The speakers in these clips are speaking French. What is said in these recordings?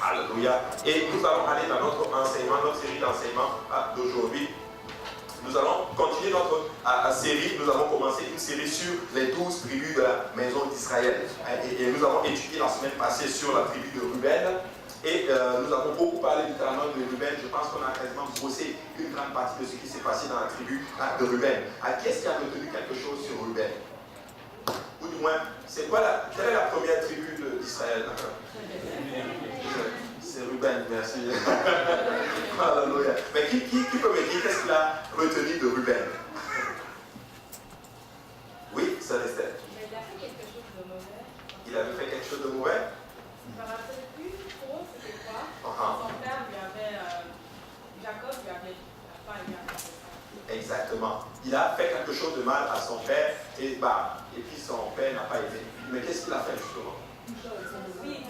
Alléluia. Et nous allons aller dans notre enseignement, notre série d'enseignement d'aujourd'hui. Nous allons continuer notre série. Nous avons commencé une série sur les 12 tribus de la maison d'Israël. Et nous avons étudié la semaine passée sur la tribu de Ruben. Et nous avons beaucoup parlé littéralement de Ruben. Je pense qu'on a quasiment brossé une grande partie de ce qui s'est passé dans la tribu de Ruben. Qui est-ce qui a retenu quelque chose sur Ruben? Ou du moins, quelle est la première tribu d'Israël? C'est Ruben, merci. Alléluia. Mais qui peut me dire qu'est-ce qu'il a retenu de Ruben? Oui, c'est Esther. Il a fait quelque chose de mauvais. Il avait fait quelque chose de mauvais? Je ne me rappelle plus trop c'était quoi. Uh-huh. Son père lui avait... Jacob lui avait... Exactement. Il a fait quelque chose de mal à son père et puis son père n'a pas aimé. Mais qu'est-ce qu'il a fait justement? Oui,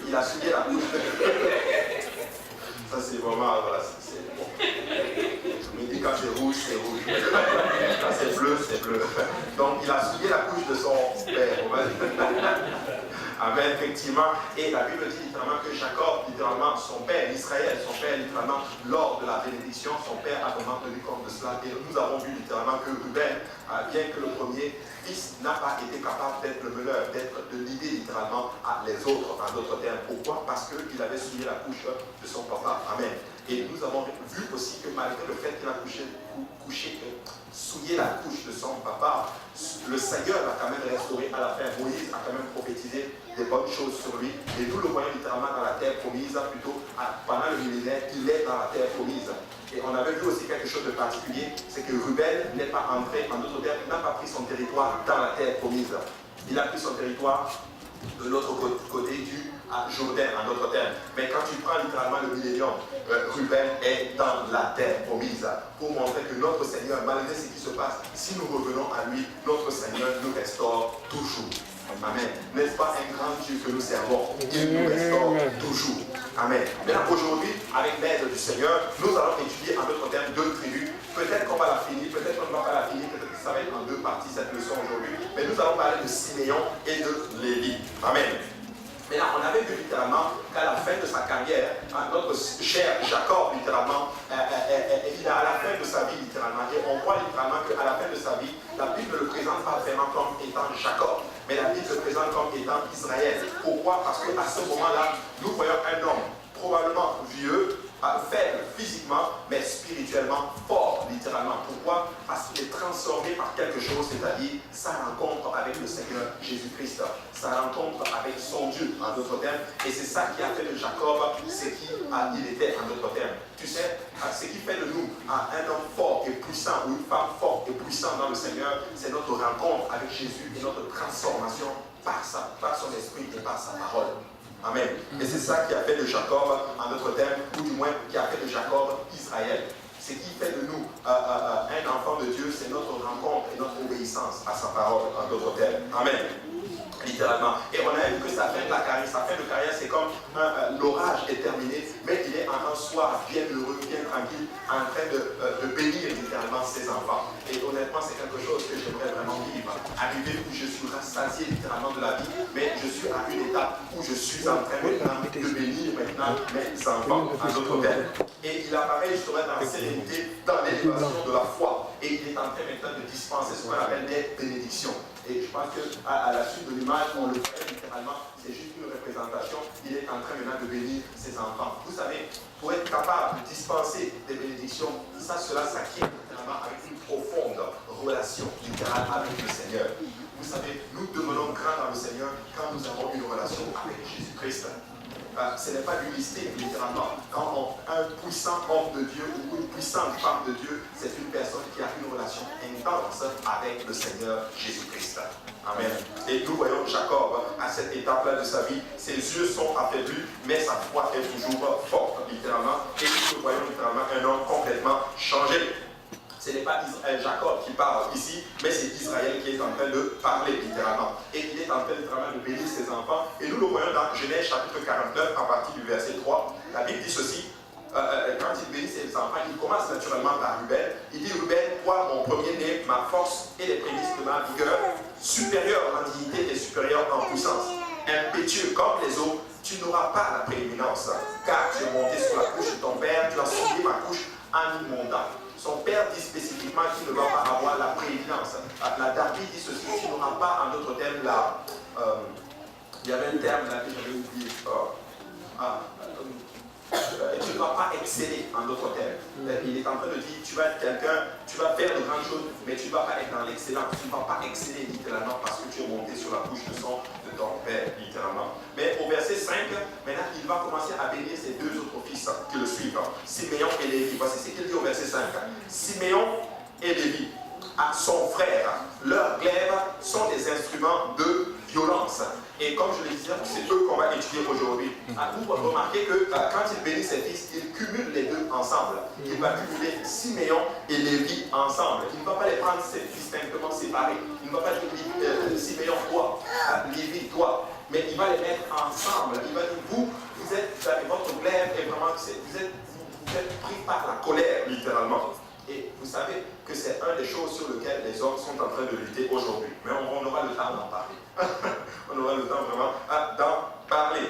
il a souillé la couche. Ça c'est vraiment, voilà, c'est bon. Je me dis quand c'est rouge, c'est rouge. Quand c'est bleu, c'est bleu. Donc il a souillé la couche de son père. Amen, effectivement. Et la Bible dit littéralement que Jacob, littéralement, son père, Israël, son père, littéralement, lors de la bénédiction, son père a vraiment tenu compte de cela. Et nous avons vu littéralement que Ruben, bien que le premier fils n'a pas été capable d'être le meneur, de l'idée littéralement à les autres, en d'autres termes. Pourquoi? Parce qu'il avait souillé la couche de son papa. Amen. Et nous avons vu aussi que malgré le fait qu'il a souillé la couche de son papa, le Seigneur l'a quand même restauré à la fin. Moïse a quand même prophétisé des bonnes choses sur lui. Et nous le voyons littéralement dans la terre promise, plutôt pendant le millénaire, il est dans la terre promise. Et on avait vu aussi quelque chose de particulier, c'est que Ruben n'est pas entré, en d'autres termes, il n'a pas pris son territoire dans la terre promise. Il a pris son territoire de l'autre côté du Jourdain, en d'autres termes. Mais quand tu prends littéralement le millénium, Ruben est dans la terre promise pour montrer que notre Seigneur, malgré ce qui se passe, si nous revenons à lui, notre Seigneur nous restaure toujours. Amen. N'est-ce pas un grand Dieu que nous servons? Il nous restaure toujours. Amen. Maintenant, aujourd'hui, avec l'aide du Seigneur, nous allons étudier en d'autres termes 2 tribus. Peut-être qu'on va la finir, peut-être qu'on ne va pas la finir, peut-être que ça va être en 2 parties cette leçon aujourd'hui. Mais nous allons parler de Siméon et de Lévi. Amen. Mais là, on avait vu littéralement qu'à la fin de sa carrière, notre cher Jacob, littéralement, il a à la fin de sa vie, littéralement, et on voit littéralement qu'à la fin de sa vie, la Bible ne le présente pas vraiment comme étant Jacob, mais la Bible le présente comme étant Israël. Pourquoi? Parce qu'à ce moment-là, nous voyons un homme probablement vieux, faible physiquement, mais spirituellement fort, littéralement. Pourquoi? Parce qu'il est transformé par quelque chose, c'est-à-dire sa rencontre avec le Seigneur Jésus-Christ, sa rencontre avec son Dieu, en d'autres termes. Et c'est ça qui a fait de Jacob ce qu'il était, en d'autres termes. Tu sais, ce qui fait de nous un homme fort et puissant, ou une femme forte et puissante dans le Seigneur, c'est notre rencontre avec Jésus et notre transformation par son esprit et par sa parole. Amen. Et c'est ça qui a fait de Jacob, en d'autres termes, ou du moins qui a fait de Jacob Israël. Ce qui fait de nous un enfant de Dieu, c'est notre rencontre et notre obéissance à sa parole, en d'autres termes. Amen. Littéralement. Et on a vu que sa fin de carrière, c'est comme l'orage est terminé, mais il est en soi bien heureux, bien tranquille, en train de bénir littéralement ses enfants. Et honnêtement, c'est quelque chose que j'aimerais vraiment vivre. Arriver où je suis rassasié littéralement de la vie, mais je suis à une étape où je suis en train maintenant de bénir maintenant mes enfants, en d'autres termes. Et il apparaît justement dans la sérénité, dans l'élévation de la foi. Et il est en train maintenant de dispenser ce qu'on appelle des bénédictions. Et je pense qu'à la suite de l'image, on le voit littéralement, c'est juste une représentation. Il est en train maintenant de bénir ses enfants. Vous savez, pour être capable de dispenser des bénédictions, cela s'acquiert littéralement avec une profonde relation littérale avec le Seigneur. Vous savez, nous devenons grands dans le Seigneur quand nous avons une relation avec Jésus-Christ. Ce n'est pas du mystère, littéralement. Quand un puissant homme de Dieu ou une puissante femme de Dieu, c'est une personne qui a une relation intense avec le Seigneur Jésus-Christ. Amen. Et nous voyons Jacob à cette étape-là de sa vie. Ses yeux sont affaiblis, mais sa foi est toujours forte, littéralement. Et nous voyons littéralement un homme complètement changé. Ce n'est pas Jacob qui parle ici, mais c'est Israël qui est en train de parler littéralement. Et il est en train littéralement de bénir ses enfants. Et nous le voyons dans Genèse chapitre 49, à partir du verset 3. La Bible dit ceci, quand il bénit ses enfants, il commence naturellement par Ruben. Il dit, Ruben, toi, mon premier-né, ma force et les prémices de ma vigueur, supérieur en dignité et supérieur en puissance. Impétueux comme les eaux, tu ne n'auras pas la prééminence, car tu es monté sur la couche de ton père, tu as souillé ma couche en y montant. Son père dit spécifiquement qu'il ne va pas avoir la prééminence. La David dit ceci, tu n'auras pas, en d'autres termes, il y avait un terme là que j'avais oublié. Tu ne vas pas exceller, en d'autres termes. Il est en train de dire, tu vas être quelqu'un, tu vas faire de grandes choses, mais tu ne vas pas être dans l'excellence. Tu ne vas pas exceller littéralement parce que tu es monté sur la couche de ton père, littéralement. Mais au verset 5, maintenant, il va commencer à bénir ses deux autres fils qui le suivent, Siméon et Lévi. Voici ce qu'il dit au verset 5. Siméon et Lévi, à son frère, leurs glaives sont des instruments de violence. Et comme je le disais, c'est eux qu'on va étudier aujourd'hui. Vous remarquez que quand il bénit ses fils, il cumule les deux ensemble. Il va cumuler Siméon et Lévi ensemble. Il ne va pas les prendre distinctement séparés. Il ne va pas dire Siméon, toi, Lévi, toi. Mais il va les mettre ensemble. Il va dire, vous êtes, votre glaive est vraiment, vous êtes pris par la colère, littéralement. Et vous savez que c'est une des choses sur lesquelles les hommes sont en train de lutter aujourd'hui. Mais on aura le temps d'en parler. On aura le temps vraiment d'en parler.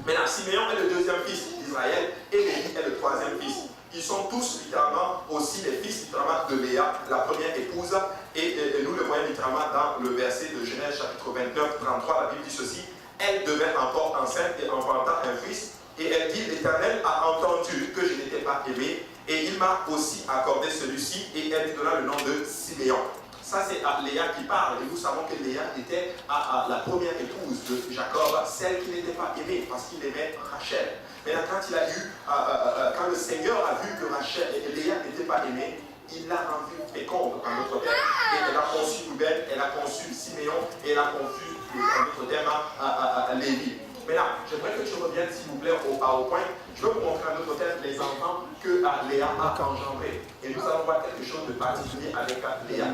Maintenant, Siméon est le deuxième fils d'Israël et Lévi est le troisième fils. Ils sont tous littéralement aussi les fils littéralement de Léa, la première épouse. Et nous le voyons littéralement dans le verset de Genèse chapitre 29, 33. La Bible dit ceci. Elle devint encore enceinte et enfanta un fils. Et elle dit, l'Éternel a entendu que je n'étais pas aimé. Et il m'a aussi accordé celui-ci, et elle lui donna le nom de Siméon. Ça, c'est Léa qui parle. Et nous savons que Léa était la première épouse de Jacob, celle qui n'était pas aimée, parce qu'il aimait Rachel. Mais là, quand le Seigneur a vu que Rachel et Léa n'étaient pas aimées, il l'a rendue féconde, en d'autres termes. Et elle a conçu Ruben, elle a conçu Siméon, et elle a conçu, en d'autres termes, Lévi. Maintenant, j'aimerais que tu reviennes, s'il vous plaît, au PowerPoint. Je vais vous montrer un autre thème, les enfants que Léa a engendrés. Et nous allons voir quelque chose de particulier avec Léa.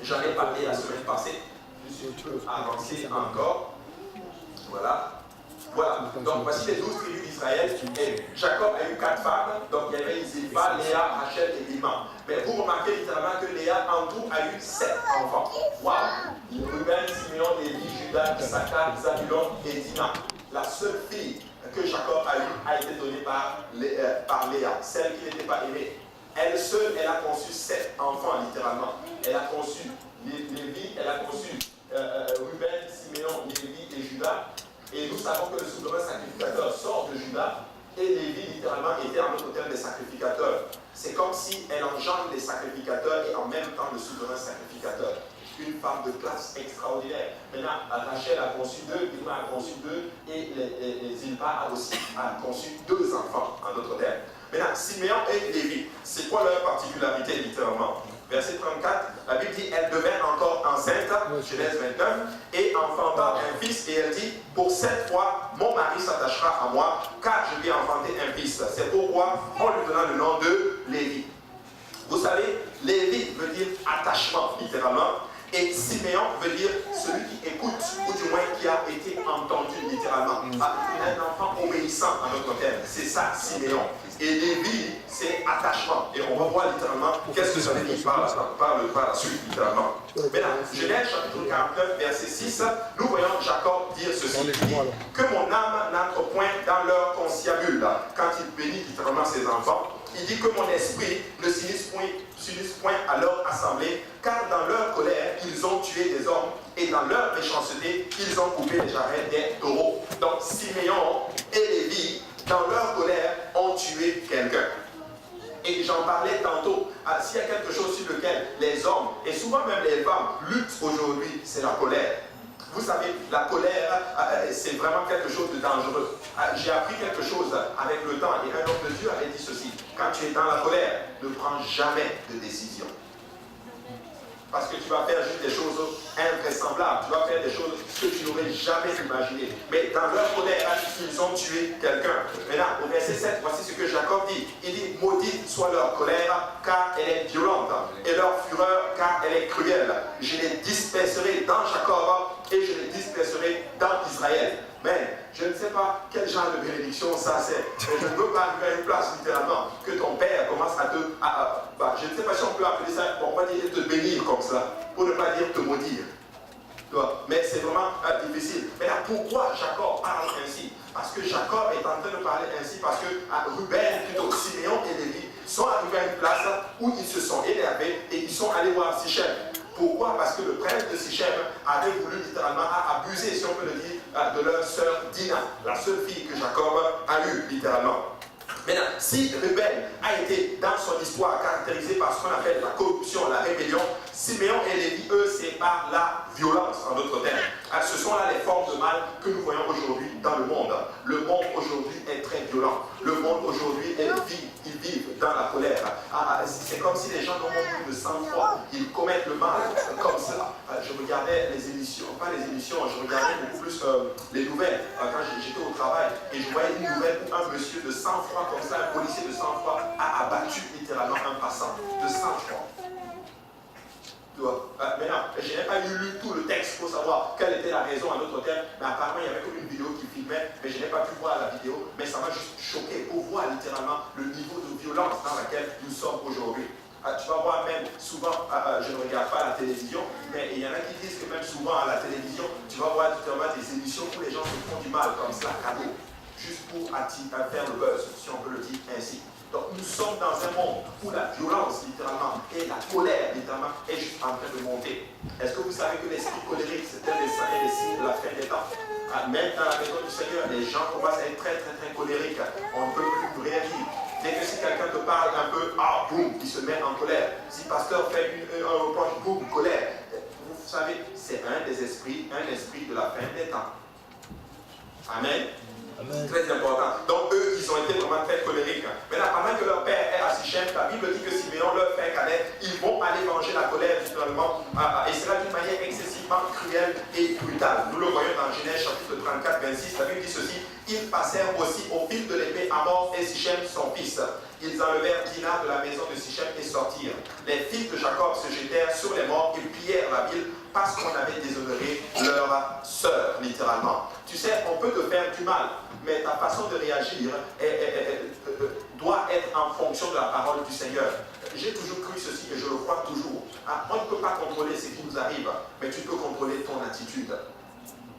J'en ai parlé la semaine passée. Je peux avancer encore. Voilà. Voilà. Donc, voici les 12 tribus d'Israël. Et Jacob a eu 4 femmes. Donc, il y avait Zilpa, Léa, Rachel et Bilma. Mais vous remarquez littéralement que Léa, en tout, a eu 7 enfants. Waouh! Ruben, Simeon, Lévi, Judas, Issachar, Zabulon et Dina. La seule fille que Jacob a eue a été donnée par Léa, celle qui n'était pas aimée. Elle seule, elle a conçu 7 enfants, littéralement. Elle a conçu Lévi, elle a conçu Ruben, Simeon, Lévi et Judas. Et nous savons que le souverain sacrificateur sort de Judas et Lévi, littéralement, était en d'autres termes des sacrificateurs. C'est comme si elle engendre les sacrificateurs et en même temps le souverain sacrificateur. Une femme de classe extraordinaire. Maintenant, Rachel a conçu 2, Bilma a conçu 2 et Zilpa a aussi conçu 2 enfants, en d'autres termes. Maintenant, Siméon et Lévi, c'est quoi leur particularité littéralement? Verset 34, la Bible dit, elle devint encore enceinte, Genèse 29, et enfanta un fils, et elle dit, pour cette fois, mon mari s'attachera à moi, car je lui ai enfanté un fils. C'est pourquoi on lui donna le nom de Lévi. Vous savez, Lévi veut dire attachement, littéralement, et Siméon veut dire celui qui écoute, ou du moins qui a été entendu, littéralement. Un enfant obéissant, en d'autres termes. C'est ça, Siméon. Et Lévi, c'est attachement. Et on va voir littéralement qu'est-ce que ça veut dire par la suite, littéralement. Maintenant, Genèse chapitre 49, verset 6, nous voyons Jacob dire ceci. Il dit, que mon âme n'entre point dans leur conciliabule. Quand il bénit littéralement ses enfants, il dit que mon esprit ne s'unisse point à leur assemblée, car dans leur colère, ils ont tué des hommes, et dans leur méchanceté, ils ont coupé les jarrets des taureaux. Donc, Siméon et Lévi, dans leur colère, ont tué quelqu'un. Et j'en parlais tantôt, s'il y a quelque chose sur lequel les hommes, et souvent même les femmes, luttent aujourd'hui, c'est la colère. Vous savez, la colère, c'est vraiment quelque chose de dangereux. J'ai appris quelque chose avec le temps, et un homme de Dieu avait dit ceci. Quand tu es dans la colère, ne prends jamais de décision. Parce que tu vas faire juste des choses invraisemblables. Tu vas faire des choses que tu n'aurais jamais imaginées. Mais dans leur colère, ils ont tué quelqu'un. Maintenant, au verset 7, voici ce que Jacob dit. Il dit, maudite soit leur colère, car elle est violente, et leur fureur, car elle est cruelle. Je les disperserai dans Jacob, et je les disperserai dans Israël. Mais je ne sais pas quel genre de bénédiction ça c'est. Je ne veux pas arriver à une place littéralement que ton père commence à te... je ne sais pas si on peut appeler ça, on va dire te bénir comme ça, pour ne pas dire te maudire. Mais c'est vraiment difficile. Mais là, pourquoi Jacob parle ainsi? Parce parce que Jacob est en train de parler ainsi, parce que Ruben, plutôt Siméon et Lévi, sont arrivés à une place où ils se sont énervés et ils sont allés voir Sichem. Pourquoi? Parce que le prince de Sichem avait voulu littéralement abuser, si on peut le dire, de leur sœur Dina, la seule fille que Jacob a eue, littéralement. Maintenant, si Ruben a été dans son histoire caractérisé par ce qu'on appelle la corruption, la rébellion, Siméon et Lévi, eux, c'est par la violence, en d'autres termes. Ce sont là les formes de mal que nous voyons aujourd'hui dans le monde. Le monde aujourd'hui est très violent. Le monde aujourd'hui, ils vivent dans la colère. C'est comme si les gens n'ont plus de sang-froid. Ils commettent le mal comme cela. Je regardais les émissions, pas les émissions, je regardais beaucoup plus les nouvelles quand j'étais au travail. Et je voyais une nouvelle où un monsieur de sang-froid comme ça, un policier de sang-froid, a abattu littéralement un passant de sang-froid. Maintenant, je n'ai pas lu tout le texte pour savoir quelle était la raison en d'autres termes, mais apparemment il y avait comme une vidéo qui filmait, mais je n'ai pas pu voir la vidéo, mais ça m'a juste choqué pour voir littéralement le niveau de violence dans laquelle nous sommes aujourd'hui. Tu vas voir même souvent, je ne regarde pas la télévision, mais il y en a qui disent que même souvent à la télévision, tu vas voir des émissions où les gens se font du mal comme cela, cadeau, juste pour faire le buzz, si on peut le dire ainsi. Donc nous sommes dans un monde où la violence littéralement et la colère littéralement est juste en train de monter. Est-ce que vous savez que l'esprit colérique c'est un des signes de la fin des temps? Même dans la maison du Seigneur, les gens commencent à être très colériques. On ne peut plus réagir. Dès que si quelqu'un te parle un peu, boum, il se met en colère. Si le pasteur fait un reproche, boum, colère. Vous savez, c'est un esprit de la fin des temps. Amen. Très important. Donc eux, ils ont été vraiment très colériques. Maintenant, pendant que leur père est à Sichem, la Bible dit que Siméon, leur frère cadet, ils vont aller venger la colère finalement, et cela d'une manière excessivement cruelle et brutale. Nous le voyons dans Genèse chapitre 34, 26. La Bible dit ceci: ils passèrent aussi au fil de l'épée à mort et Sichem son fils. Ils enlevèrent Dina de la maison de Sichem et sortirent. Les fils de Jacob se jetèrent sur les morts et pillèrent la ville parce qu'on avait déshonoré leur sœur, littéralement. Tu sais, on peut te faire du mal, mais ta façon de réagir doit être en fonction de la parole du Seigneur. J'ai toujours cru ceci et je le crois toujours. On ne peut pas contrôler ce qui nous arrive, mais tu peux contrôler ton attitude.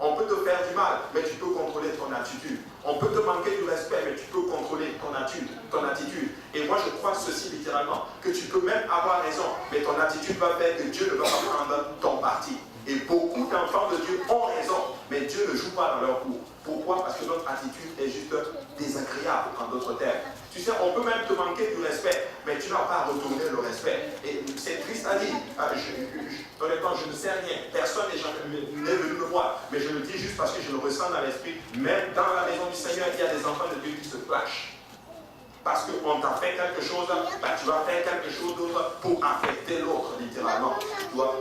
On peut te faire du mal, mais tu peux contrôler ton attitude. On peut te manquer du respect, mais tu peux contrôler ton attitude. Et moi, je crois ceci littéralement, que tu peux même avoir raison, mais ton attitude va faire que Dieu ne va pas prendre ton parti. Et beaucoup d'enfants de Dieu ont raison, mais Dieu ne joue pas dans leur cours. Pourquoi? Parce que notre attitude est juste désagréable, en d'autres termes. Tu sais, on peut même te manquer du respect, mais tu n'as pas à retourner le respect. Et c'est triste à dire. Honnêtement, je ne sais rien. Personne n'est venu me voir. Mais je le dis juste parce que je le ressens dans l'esprit. Même dans la maison du Seigneur, il y a des enfants de Dieu qui se clashent. Parce qu'on t'a fait quelque chose, tu vas faire quelque chose d'autre pour affecter l'autre, littéralement.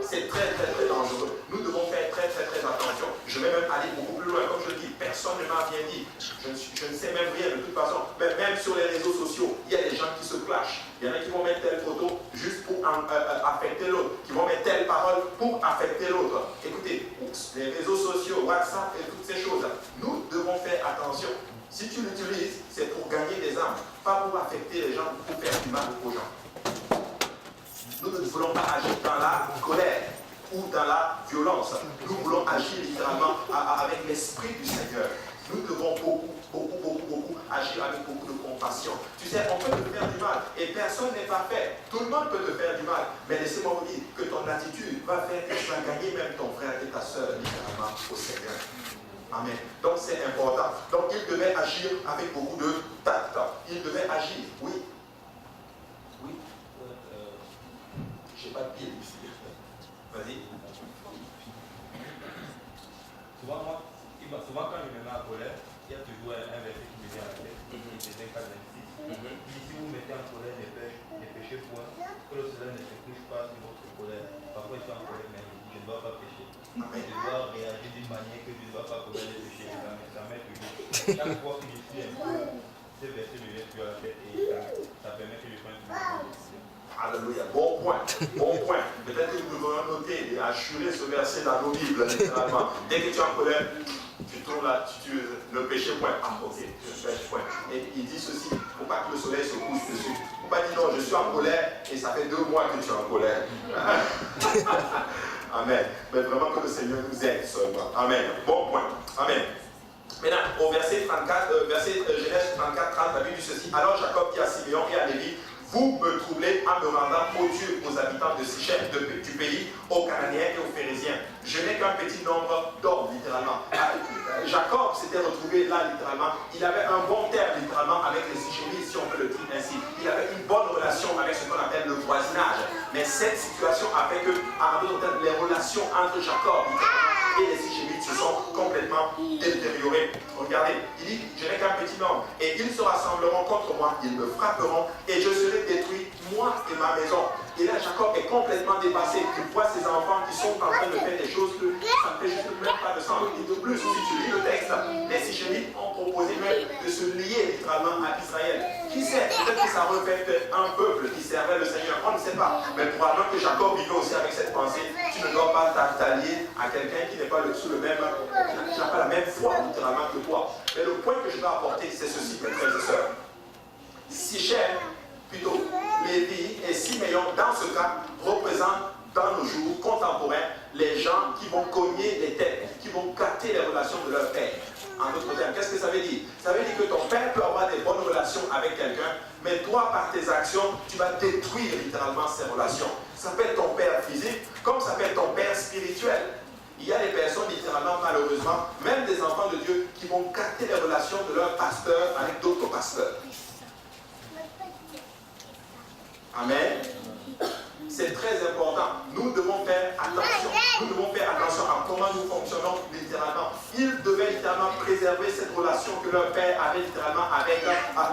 C'est très dangereux. Nous devons faire très attention. Je vais même aller beaucoup plus loin. Comme je le dis, personne ne m'a rien dit. Je ne sais même rien de toute façon. Mais même sur les réseaux sociaux, il y a des gens qui se clashent. Il y en a qui vont mettre telle photo juste pour affecter l'autre, qui vont mettre telle parole pour affecter l'autre. Écoutez, les réseaux sociaux, WhatsApp et toutes ces choses, nous devons faire attention. Si tu l'utilises, c'est pour gagner des âmes, pas pour affecter les gens, pour faire du mal aux gens. Nous ne voulons pas agir dans la colère ou dans la violence. Nous voulons agir littéralement avec l'esprit du Seigneur. Nous devons beaucoup agir avec beaucoup de compassion. Tu sais, on peut te faire du mal et personne n'est parfait. Tout le monde peut te faire du mal. Mais laissez-moi vous dire que ton attitude va faire que tu vas gagner même ton frère et ta soeur littéralement au Seigneur. Amen. Donc c'est important. Donc il devait agir avec beaucoup de tact. Il devait agir, oui. Oui. Je n'ai pas de pile ici. Vas-y. Souvent quand je me mets en colère, il y a toujours un verset qui me vient à la tête. C'est un cas 26. Si vous mettez en colère ne péchez point, que le soleil ne se couche pas sur votre colère. Parfois je suis en colère, mais je ne dois pas pécher. Je dois réagir d'une manière que je ne dois pas commettre les péchés. Ça m'aide toujours. Chaque fois que je suis un peu, ce verset me vient sur la tête et ça permet que je prenne une bonne décision. Alléluia. Bon point. Peut-être que nous devons noter et assurer ce verset dans nos Bibles, littéralement. Dès que tu es en colère, tu tournes là, tu ne péches point. Ok, je pêche point. Et il dit ceci, il ne faut pas que le soleil se couche dessus. Il ne faut pas dire non, je suis en colère et ça fait 2 mois que tu es en colère. Amen. Mais vraiment que le Seigneur nous aide seulement. Amen. Bon point. Amen. Maintenant, au verset 34, de Sichem, du pays, aux Cananéens et aux Phérésiens. Je n'ai qu'un petit nombre d'hommes, littéralement. Jacob s'était retrouvé là, littéralement. Il avait un bon terme, littéralement, avec les Sichémites, si on peut le dire ainsi. Il avait une bonne relation avec ce qu'on appelle le voisinage. Mais cette situation a fait que, en d'autres termes, les relations entre Jacob et les Sichémites se sont complètement détériorées. Regardez, il dit, je n'ai qu'un petit nombre. Et ils se rassembleront contre moi, ils me frapperont, et je serai détruit, moi et ma maison. Et là, Jacob est complètement dépassé. Il voit ses enfants qui sont en train de faire des choses que ça ne fait juste même pas de sens. Et de plus, si tu lis le texte, les Sichémites ont proposé même de se lier littéralement à Israël. Qui sait, peut-être que ça reflète un peuple qui servait le Seigneur, on ne sait pas. Mais probablement que Jacob vivait aussi avec cette pensée. Tu ne dois pas t'allier à quelqu'un qui n'est pas sous le même, qui n'a pas la même foi littéralement que toi. Mais le point que je veux apporter, c'est ceci, mes frères et sœurs. Sichem, plutôt, Lévi et Siméon, dans ce cas, représentent dans nos jours contemporains les gens qui vont cogner les têtes, qui vont gâter les relations de leur père. En d'autres termes, qu'est-ce que ça veut dire? Ça veut dire que ton père peut avoir des bonnes relations avec quelqu'un, mais toi, par tes actions, tu vas détruire littéralement ces relations. Ça peut être ton père physique, comme ça peut être ton père spirituel. Il y a des personnes, littéralement, malheureusement, même des enfants de Dieu, qui vont gâter les relations de leur pasteur avec d'autres pasteurs. Amen. C'est très important. Nous devons faire attention. Nous devons faire attention à comment nous fonctionnons littéralement. Ils devaient littéralement préserver cette relation que leur père avait littéralement avec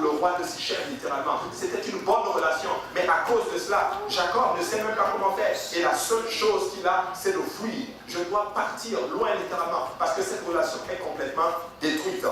le roi de Sichem, littéralement. C'était une bonne relation. Mais à cause de cela, Jacob ne sait même pas comment faire. Et la seule chose qu'il a, c'est de fuir. Je dois partir loin littéralement parce que cette relation est complètement détruite.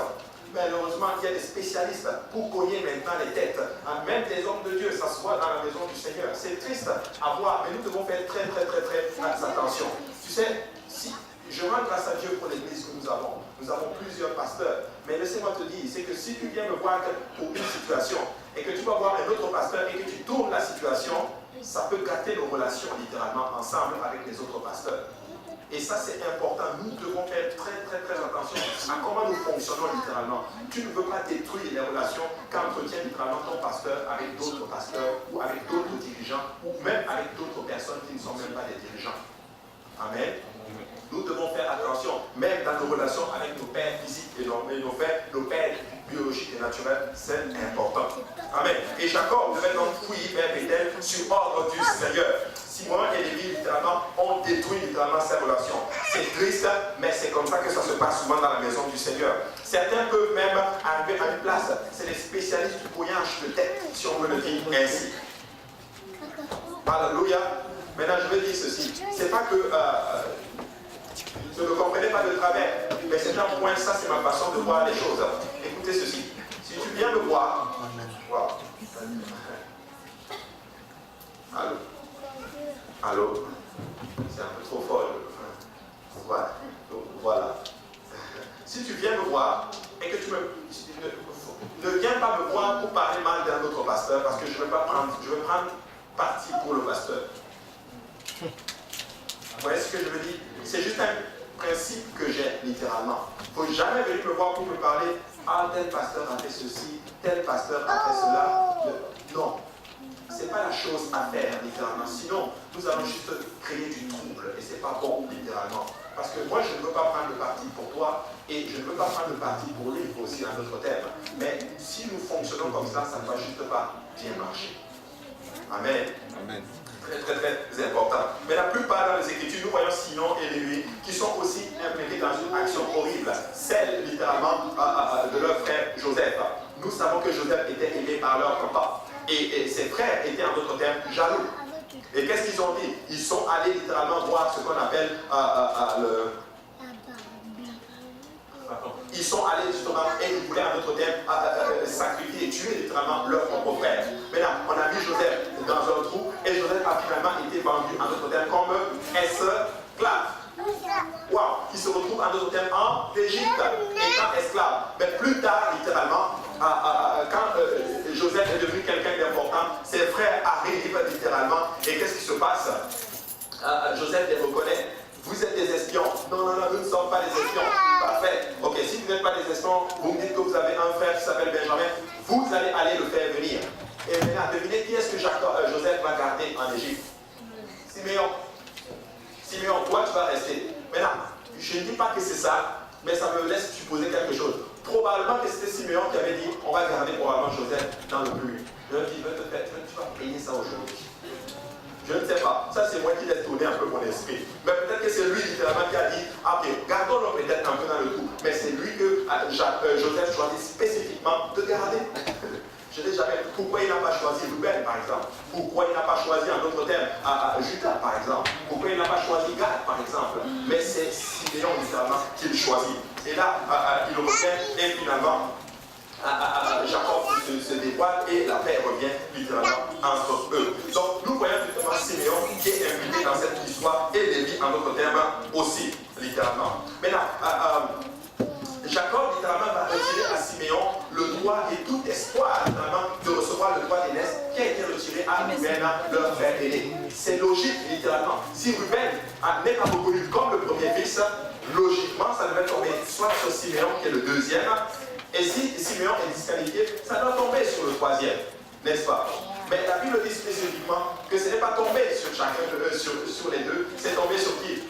Malheureusement, il y a des spécialistes pour cogner maintenant les têtes. Même des hommes de Dieu s'assoient dans la maison du Seigneur. C'est triste à voir, mais nous devons faire très attention. Tu sais, si je rends grâce à Dieu pour l'église que nous avons plusieurs pasteurs. Mais laissez-moi te dire, c'est que si tu viens me voir pour une situation et que tu vas voir un autre pasteur et que tu tournes la situation, ça peut gâter nos relations littéralement ensemble avec les autres pasteurs. Et ça, c'est important. Nous devons faire très attention à comment nous fonctionnons littéralement. Tu ne veux pas détruire les relations qu'entretient littéralement ton pasteur avec d'autres pasteurs ou avec d'autres dirigeants ou même avec d'autres personnes qui ne sont même pas des dirigeants. Amen. Nous devons faire attention, même dans nos relations avec nos pères physiques et nos pères biologiques et naturels, c'est important. Amen. Et Jacob devait donc fuir vers Bethel sur ordre du Seigneur. Simon et Lévi, littéralement, ont détruit littéralement ces relations. C'est triste, mais c'est comme ça que ça se passe souvent dans la maison du Seigneur. Certains peuvent même arriver à une place. C'est les spécialistes du cognage de tête, si on veut le dire ainsi. Alléluia. Maintenant, je vais dire ceci. C'est pas que je ne comprenais pas de travers, mais c'est un point, ça c'est ma façon de voir les choses. Écoutez ceci. Si tu viens me voir, wow. Allô? Allô? C'est un peu trop fort. Voilà. Donc, voilà. Si tu viens me voir et que tu ne viens pas me voir pour parler mal d'un autre pasteur, parce que je veux prendre parti pour le pasteur. Vous voyez ce que je veux dire? C'est juste un principe que j'ai littéralement. Il ne faut jamais venir me voir pour me parler. Ah, tel pasteur a fait ceci, tel pasteur a fait cela. Non. Ce n'est pas la chose à faire, littéralement. Sinon, nous allons juste créer du trouble. Et ce n'est pas bon, littéralement. Parce que moi, je ne veux pas prendre le parti pour toi. Et je ne veux pas prendre le parti pour lui aussi, à notre terme. Mais si nous fonctionnons comme ça, ça ne va juste pas bien marcher. Amen. Amen. Très important. Mais la plupart dans les Écritures, nous voyons Sinon et Lévi qui sont aussi impliqués dans une action horrible, celle littéralement de leur frère Joseph. Nous savons que Joseph était aimé par leur papa et ses frères étaient en d'autres termes jaloux. Et qu'est-ce qu'ils ont dit? Ils sont allés littéralement voir ce qu'on appelle Ils sont allés justement et ils voulaient en d'autres termes sacrifier et tuer littéralement leur propre frère. Maintenant, on a mis Joseph dans un trou et Joseph a finalement été vendu en d'autres termes comme esclave. Waouh! Qui se retrouve en d'autres termes en Égypte étant esclave. Mais plus tard, littéralement, quand Joseph est devenu quelqu'un d'important, ses frères arrivent littéralement et qu'est-ce qui se passe? Joseph les reconnaît. Vous êtes des espions. Non, nous ne sommes pas des espions. Parfait. Ok, si vous n'êtes pas des espions, vous me dites que vous avez un frère qui s'appelle Benjamin, vous allez aller le faire venir. Et maintenant, devinez qui est-ce que Joseph va garder en Égypte? Siméon, toi tu vas rester. Maintenant, je ne dis pas que c'est ça, mais ça me laisse supposer quelque chose. Probablement que c'était Siméon qui avait dit on va garder probablement Joseph dans le plus. Je lui dis, tu vas payer ça aujourd'hui. Je ne sais pas. Ça, c'est moi qui laisse tourner un peu mon esprit. Mais peut-être que c'est lui littéralement qui a dit ah, ok, gardons-le peut-être un peu dans le tout. Mais c'est lui que Joseph choisit spécifiquement de garder. Je n'ai jamais. Pourquoi il n'a pas choisi Ruben, par exemple? Pourquoi il n'a pas choisi, en d'autres termes, Judas, par exemple? Pourquoi il n'a pas choisi Gad, par exemple? Mais c'est Siméon, littéralement, qui le choisit. Et là, il revient et finalement, Jacob se dévoile et la paix revient littéralement entre eux. Donc, nous voyons justement Siméon qui est impliqué dans cette histoire et Lévi, en d'autres termes, aussi, littéralement. Maintenant, Jacob, littéralement, va retirer à Siméon le droit et tout espoir, littéralement, de recevoir le droit d'aînesse qui a été retiré à Ruben, leur frère aîné. C'est logique, littéralement. Si Ruben n'est pas reconnu comme le premier fils, logiquement, ça devait tomber soit sur Siméon, qui est le deuxième, et si Siméon est disqualifié, ça doit tomber sur le troisième, n'est-ce pas? Mais la Bible dit spécifiquement que ce n'est pas tombé sur chacun sur les deux, c'est tombé sur qui?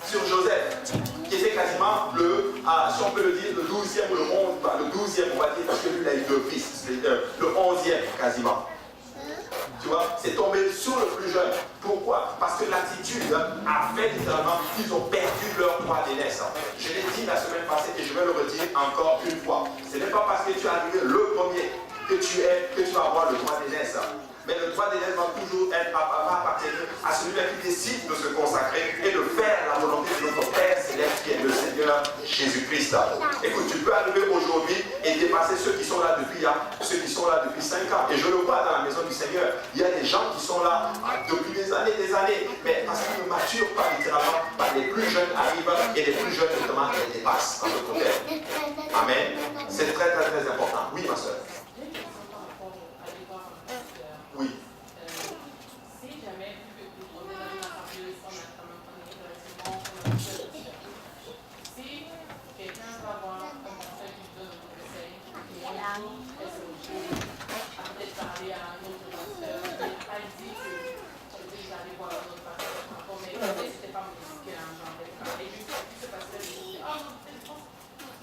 Sur Joseph, qui était quasiment si on peut le dire, le 12e ou le 12e, on va dire, parce que lui, il a eu deux fils, le 11e quasiment. Tu vois, c'est tombé sur le plus jeune. Pourquoi? Parce que l'attitude a fait littéralement qu'ils ont perdu leur droit d'aînesse. Je l'ai dit la semaine passée et je vais le redire encore une fois. Ce n'est pas parce que tu es arrivé le premier que tu vas avoir le droit d'aînesse. Mais le droit d'aînesse va toujours appartenir à celui-là qui décide de se consacrer et de faire la volonté de notre Père céleste qui est le Seigneur Jésus-Christ. Écoute, tu peux arriver aujourd'hui et dépasser ceux qui sont là depuis 5 ans. Et je le vois dans la maison du Seigneur. Il y a des gens qui sont là depuis des années, mais parce qu'ils ne maturent pas littéralement, les plus jeunes arrivent et les plus jeunes justement les dépassent dans notre Père. Amen. C'est très très très important. Oui, ma soeur. Oui. Si jamais on est dans la famille, on a quand même si quelqu'un va voir un conseil qui donne un conseil, et un jour, elle se retrouve à peut-être parler à un autre pasteur, et elle dit que j'allais voir un autre pasteur, mais c'était pas mon disque, j'en avais parlé, et ce pasteur dit ah non, c'est bon,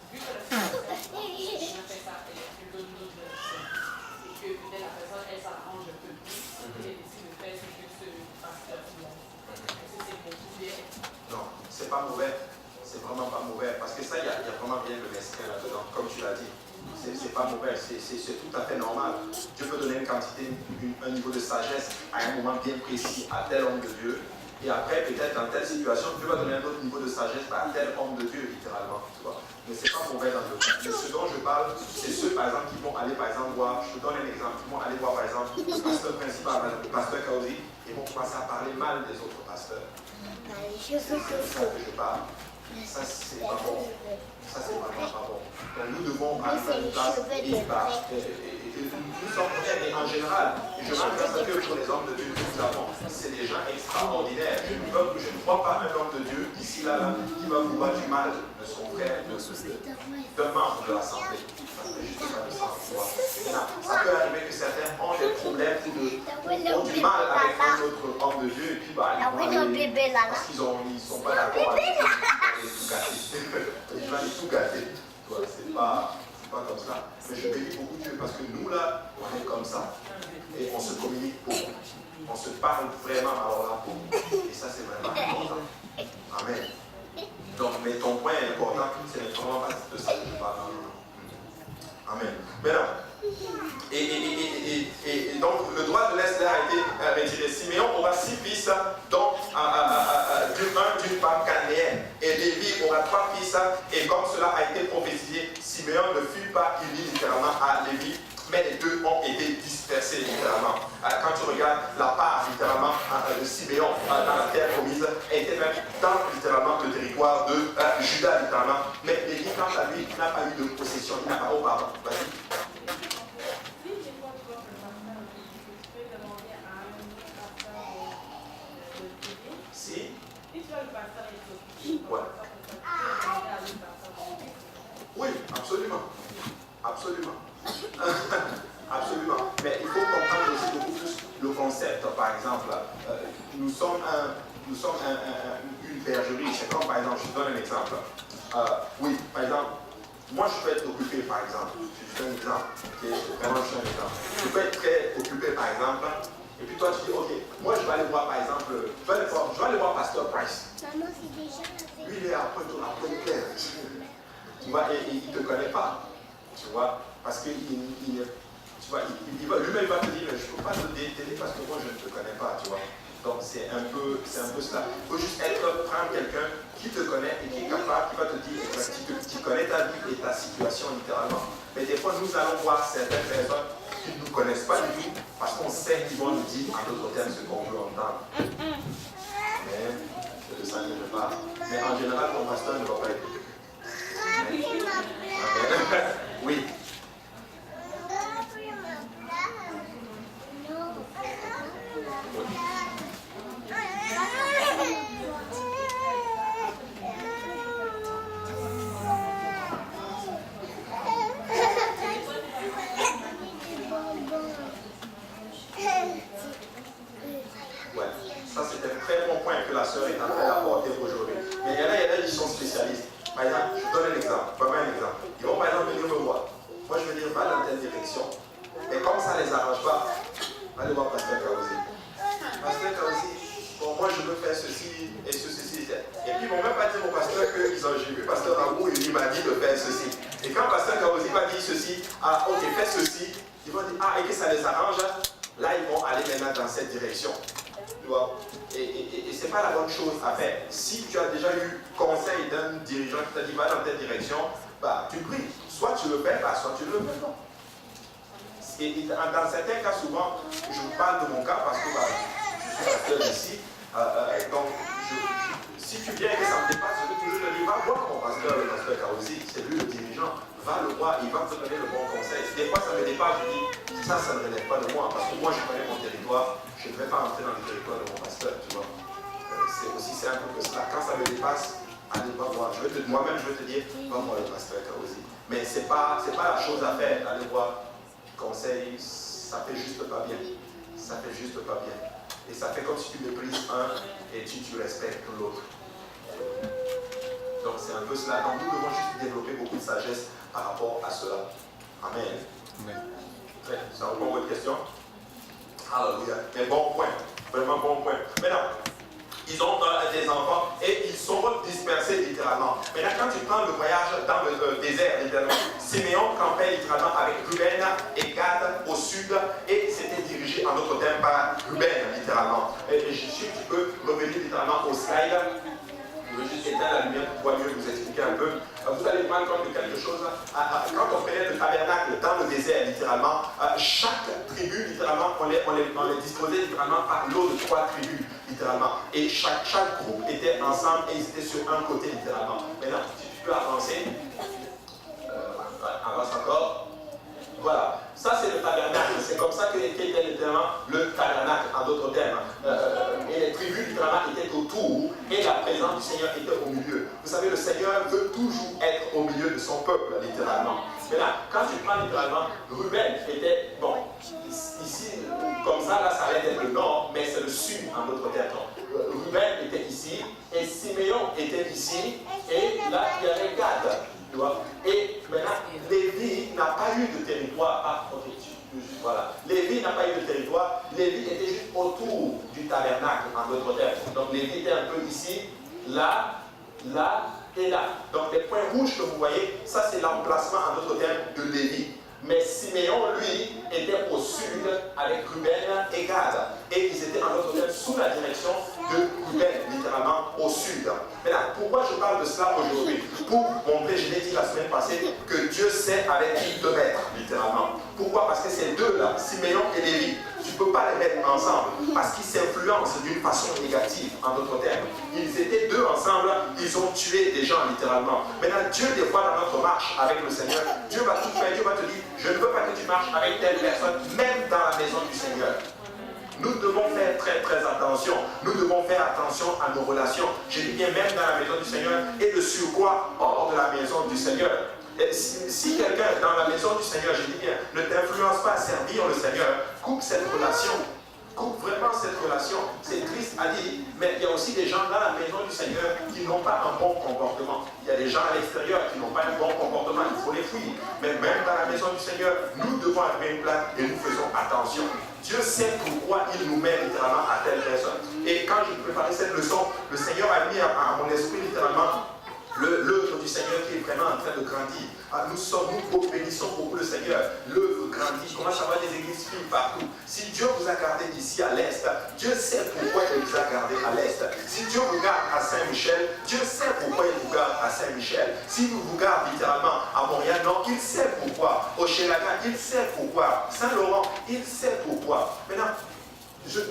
vu que la pasteur a fait ça, elle donne une autre direction. Que peut-être la personne, elle s'arrange un peu plus et elle décide de faire ce que ce pasteur-là. Est-ce que c'est bon ou bien? Non, c'est pas mauvais. C'est vraiment pas mauvais. Parce que ça, il y a vraiment bien le mesquin là-dedans, comme tu l'as dit. C'est pas mauvais, c'est tout à fait normal. Dieu peut donner une quantité, un niveau de sagesse à un moment bien précis à tel homme de Dieu. Et après, peut-être dans telle situation, Dieu va donner un autre niveau de sagesse à tel homme de Dieu, littéralement. Tu vois. Mais c'est pas mauvais dans le cas. Mais ce dont je parle, c'est ceux, par exemple, qui vont aller, par exemple, voir, je te donne un exemple, qui vont aller voir, par exemple, le pasteur principal, par exemple, le pasteur Kaozi, et vont commencer à parler mal des autres pasteurs. C'est ça que je parle. Ça, c'est pas bon. Ça, c'est vraiment pas bon. Donc, nous devons arriver à une place et nous sommes honnêtes, et en général, je m'adresse que pour les hommes de Dieu que nous avons, c'est des gens extraordinaires. Je ne vois pas un homme de Dieu ici, là, qui va vouloir du mal de son frère, d'un membre de l'Assemblée. Ça peut arriver que certains ont des problèmes ou ont du mal avec un autre homme de Dieu, et puis bah, parce qu'ils ne sont pas d'accord avec lui, ils vont tout gâter. C'est pas comme ça. Mais je bénis beaucoup Dieu parce que nous là, on est comme ça. Et on se communique beaucoup. On se parle vraiment alors là beaucoup. Et ça, c'est vraiment important. Amen. Donc, mais ton point est important, c'est vraiment pas de ça que je parle. Amen. Maintenant, et donc le droit de l'Est a été retiré. Siméon aura 6 fils, donc d'une femme cananéenne. Et Lévi aura 3 fils, et comme cela a été prophétisé, Siméon ne fut pas uni littéralement à Lévi, mais les deux ont été dispersés littéralement. Quand tu regardes la part littéralement de Siméon dans la terre promise, elle était même dans littéralement le territoire de Juda littéralement. Mais Lévi, quant à lui, n'a pas eu de possession, il n'a pas. Oh, pardon, vas-y. Si ouais. Oui, absolument. Absolument. Absolument. Mais il faut comprendre aussi beaucoup plus le concept. Par exemple, nous sommes une bergerie. C'est comme, par exemple, je te donne un exemple. Oui, par exemple, moi je peux être occupé, par exemple. Je te donne un exemple. Okay? Vraiment, je te donne un exemple. Je peux être très occupé, par exemple. Et puis toi, tu dis, ok, moi je vais aller voir, par exemple, je vais aller voir Pasteur Price. Lui, il est après clair. Tu vois, et il ne te connaît pas. Tu vois, parce que lui-même il va te dire, je ne peux pas te détester parce que moi je ne te connais pas, tu vois. Donc c'est un peu cela. Il faut juste prendre quelqu'un qui te connaît et qui est capable, qui va te dire, qui connaît ta vie et ta situation littéralement. Mais des fois, nous allons voir certaines personnes qui ne nous connaissent pas du tout parce qu'on sait qu'ils vont nous dire en d'autres termes ce qu'on veut entendre. Mais c'est de ça que je parle. Mais en général, ton pasteur ne va pas écouter. Oui. Ouais, ça c'est un très bon point que la sœur est en train d'apporter aujourd'hui. Mais il y en a qui sont spécialistes. Par exemple, je donne un exemple, vraiment un exemple. Ils vont par exemple venir me voir. Moi je vais dire, va dans telle direction. Et comme ça ne les arrange pas, allez voir Pasteur Kaozi. Pasteur Kaozi, bon, moi je veux faire ceci et ceci. Et puis ils ne vont même pas dire au pasteur que j'ai vu Pasteur Raoult et lui m'a dit de faire ceci. Et quand Pasteur Kaozi va dire ceci, ah ok, fais ceci, ils vont dire, ah et que ça les arrange, là ils vont aller maintenant dans cette direction. Tu vois? Et ce n'est pas la bonne chose à faire. Si tu as déjà eu conseil d'un dirigeant qui t'a dit va dans telle direction, bah, tu pries. Soit tu le fais, soit tu ne le fais pas. Et dans certains cas, souvent, je vous parle de mon cas parce que je suis pasteur ici. Donc, si tu viens et que ça me dépasse, je vais toujours te dire va voir mon pasteur, le pasteur Kaozi, c'est lui le dirigeant. Va le voir, il va te donner le bon conseil. Des fois, ça me dépasse, je dis ça ne relève pas de moi parce que moi, je connais mon territoire. Je ne vais pas entrer dans le territoire de mon pasteur, tu vois. C'est aussi simple que cela. Quand ça me dépasse, allez, va voir. Moi-même, je vais te dire, va voir le pasteur Kaozi. Mais ce n'est pas la chose à faire. Allez voir, conseil, ça ne fait juste pas bien. Ça ne fait juste pas bien. Et ça fait comme si tu méprises un et tu respectes l'autre. Donc c'est un peu cela. Donc nous devons juste développer beaucoup de sagesse par rapport à cela. Amen. Amen. Ça répond à votre question? Alléluia. Mais bon point. Vraiment bon point. Maintenant, ils ont des enfants et ils sont dispersés littéralement. Maintenant, quand tu prends le voyage dans le désert, littéralement, Siméon campait littéralement avec Ruben et Gad au sud et c'était dirigé en d'autres termes par Ruben, littéralement. Et je suis tu peux revenir littéralement au slide. Je vais juste éteindre la lumière pour pouvoir mieux vous expliquer un peu. Vous allez prendre compte de quelque chose. Quand on prenait le tabernacle dans le désert, littéralement, chaque tribu, littéralement, on les disposait littéralement par lot de 3 tribus, littéralement. Et chaque groupe était ensemble et ils étaient sur un côté, littéralement. Maintenant, si tu peux avancer, avance encore. Voilà, ça c'est le tabernacle, c'est comme ça qu'était littéralement le tabernacle, en d'autres termes. Et les tribus littéralement étaient autour et la présence du Seigneur était au milieu. Vous savez, le Seigneur veut toujours être au milieu de son peuple, littéralement. Mais là, quand tu prends littéralement, Ruben était, bon, ici, comme ça, là, ça allait être le nord, mais c'est le sud, en d'autres termes. Ruben était ici, et Siméon était ici, et là, il y avait Gad. Tu vois? Et maintenant, Lévi n'a pas eu de territoire. Ah, ok, voilà. Lévi n'a pas eu de territoire. Lévi était juste autour du tabernacle, en d'autres termes. Donc, Lévi était un peu ici, là, là et là. Donc, les points rouges que vous voyez, ça, c'est l'emplacement, en d'autres termes, de Lévi. Mais Siméon, lui, était au sud avec Ruben et Gad. Et ils étaient en d'autres termes sous la direction de Ruben, littéralement au sud. Maintenant, pourquoi je parle de cela aujourd'hui? Pour montrer, je l'ai dit la semaine passée, que Dieu sait avec qui te mettre, littéralement. Pourquoi? Parce que ces deux-là, Siméon et Lévi, tu ne peux pas les mettre ensemble parce qu'ils s'influencent d'une façon négative, en d'autres termes. Ils étaient deux ensemble, ils ont tué des gens, littéralement. Maintenant, Dieu, des fois, dans notre marche avec le Seigneur, Dieu va tout faire, Dieu va te dire, je ne veux pas que tu marches avec telle personne, même dans la maison du Seigneur. Nous devons faire très très attention. Nous devons faire attention à nos relations. Je dis bien même dans la maison du Seigneur et de surcroît hors de la maison du Seigneur. Et si quelqu'un dans la maison du Seigneur, je dis bien, ne t'influence pas à servir le Seigneur, coupe cette relation. Coupe vraiment cette relation. C'est triste à dire, mais il y a aussi des gens dans la maison du Seigneur qui n'ont pas un bon comportement. Il y a des gens à l'extérieur qui n'ont pas un bon comportement, il faut les fuir. Mais même dans la maison du Seigneur, nous devons arriver une place et nous faisons attention. Dieu sait pourquoi il nous met littéralement à telle personne. Et quand je préparais cette leçon, le Seigneur a mis à mon esprit littéralement l'œuvre du Seigneur qui est vraiment en train de grandir. Nous bénissons beaucoup le Seigneur. L'œuvre grandit. Comment ça va des églises filles partout? Si Dieu vous a gardé d'ici à l'Est, Dieu sait pourquoi il vous a gardé à l'Est. Si Dieu vous garde à Saint-Michel, Dieu sait pourquoi il vous garde à Saint-Michel. S'il vous garde littéralement à Montréal, non, il sait pourquoi. Au Chelaga, il sait pourquoi. Saint-Laurent, il sait pourquoi. Maintenant,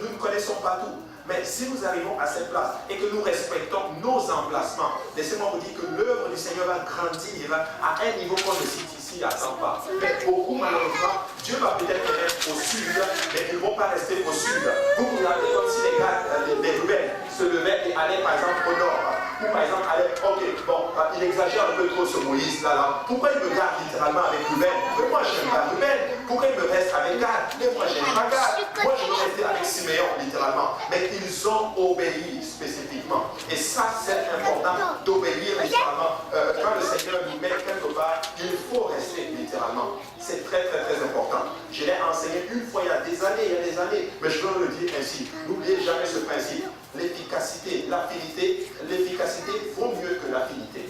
nous ne connaissons pas tout. Mais si nous arrivons à cette place et que nous respectons nos emplacements, laissez-moi vous dire que l'œuvre du Seigneur va grandir à un niveau qu'on ne cite ici à 100 pas. Mais beaucoup, malheureusement, Dieu va peut-être les mettre au sud, mais ils ne vont pas rester au sud. Vous regardez comme si les gars, les rebelles, se levaient et allaient par exemple au nord. Ou par exemple allaient, ok, bon, il exagère un peu trop ce Moïse là. Pourquoi il me garde littéralement avec Ruben? Mais moi, je n'aime pas Ruben. Pourquoi il me reste avec Gad? Mais moi, je n'aime pas Gad. Moi, je veux rester avec Siméon, littéralement. Mais ils ont obéi spécifiquement. Et ça, c'est important d'obéir littéralement. Quand le Seigneur nous met quelque part, il faut rester littéralement. C'est très, très, très important. Je l'ai enseigné une fois il y a des années, mais je veux le dire ainsi. N'oubliez jamais ce principe. L'efficacité, l'affinité, l'efficacité vaut mieux que l'affinité.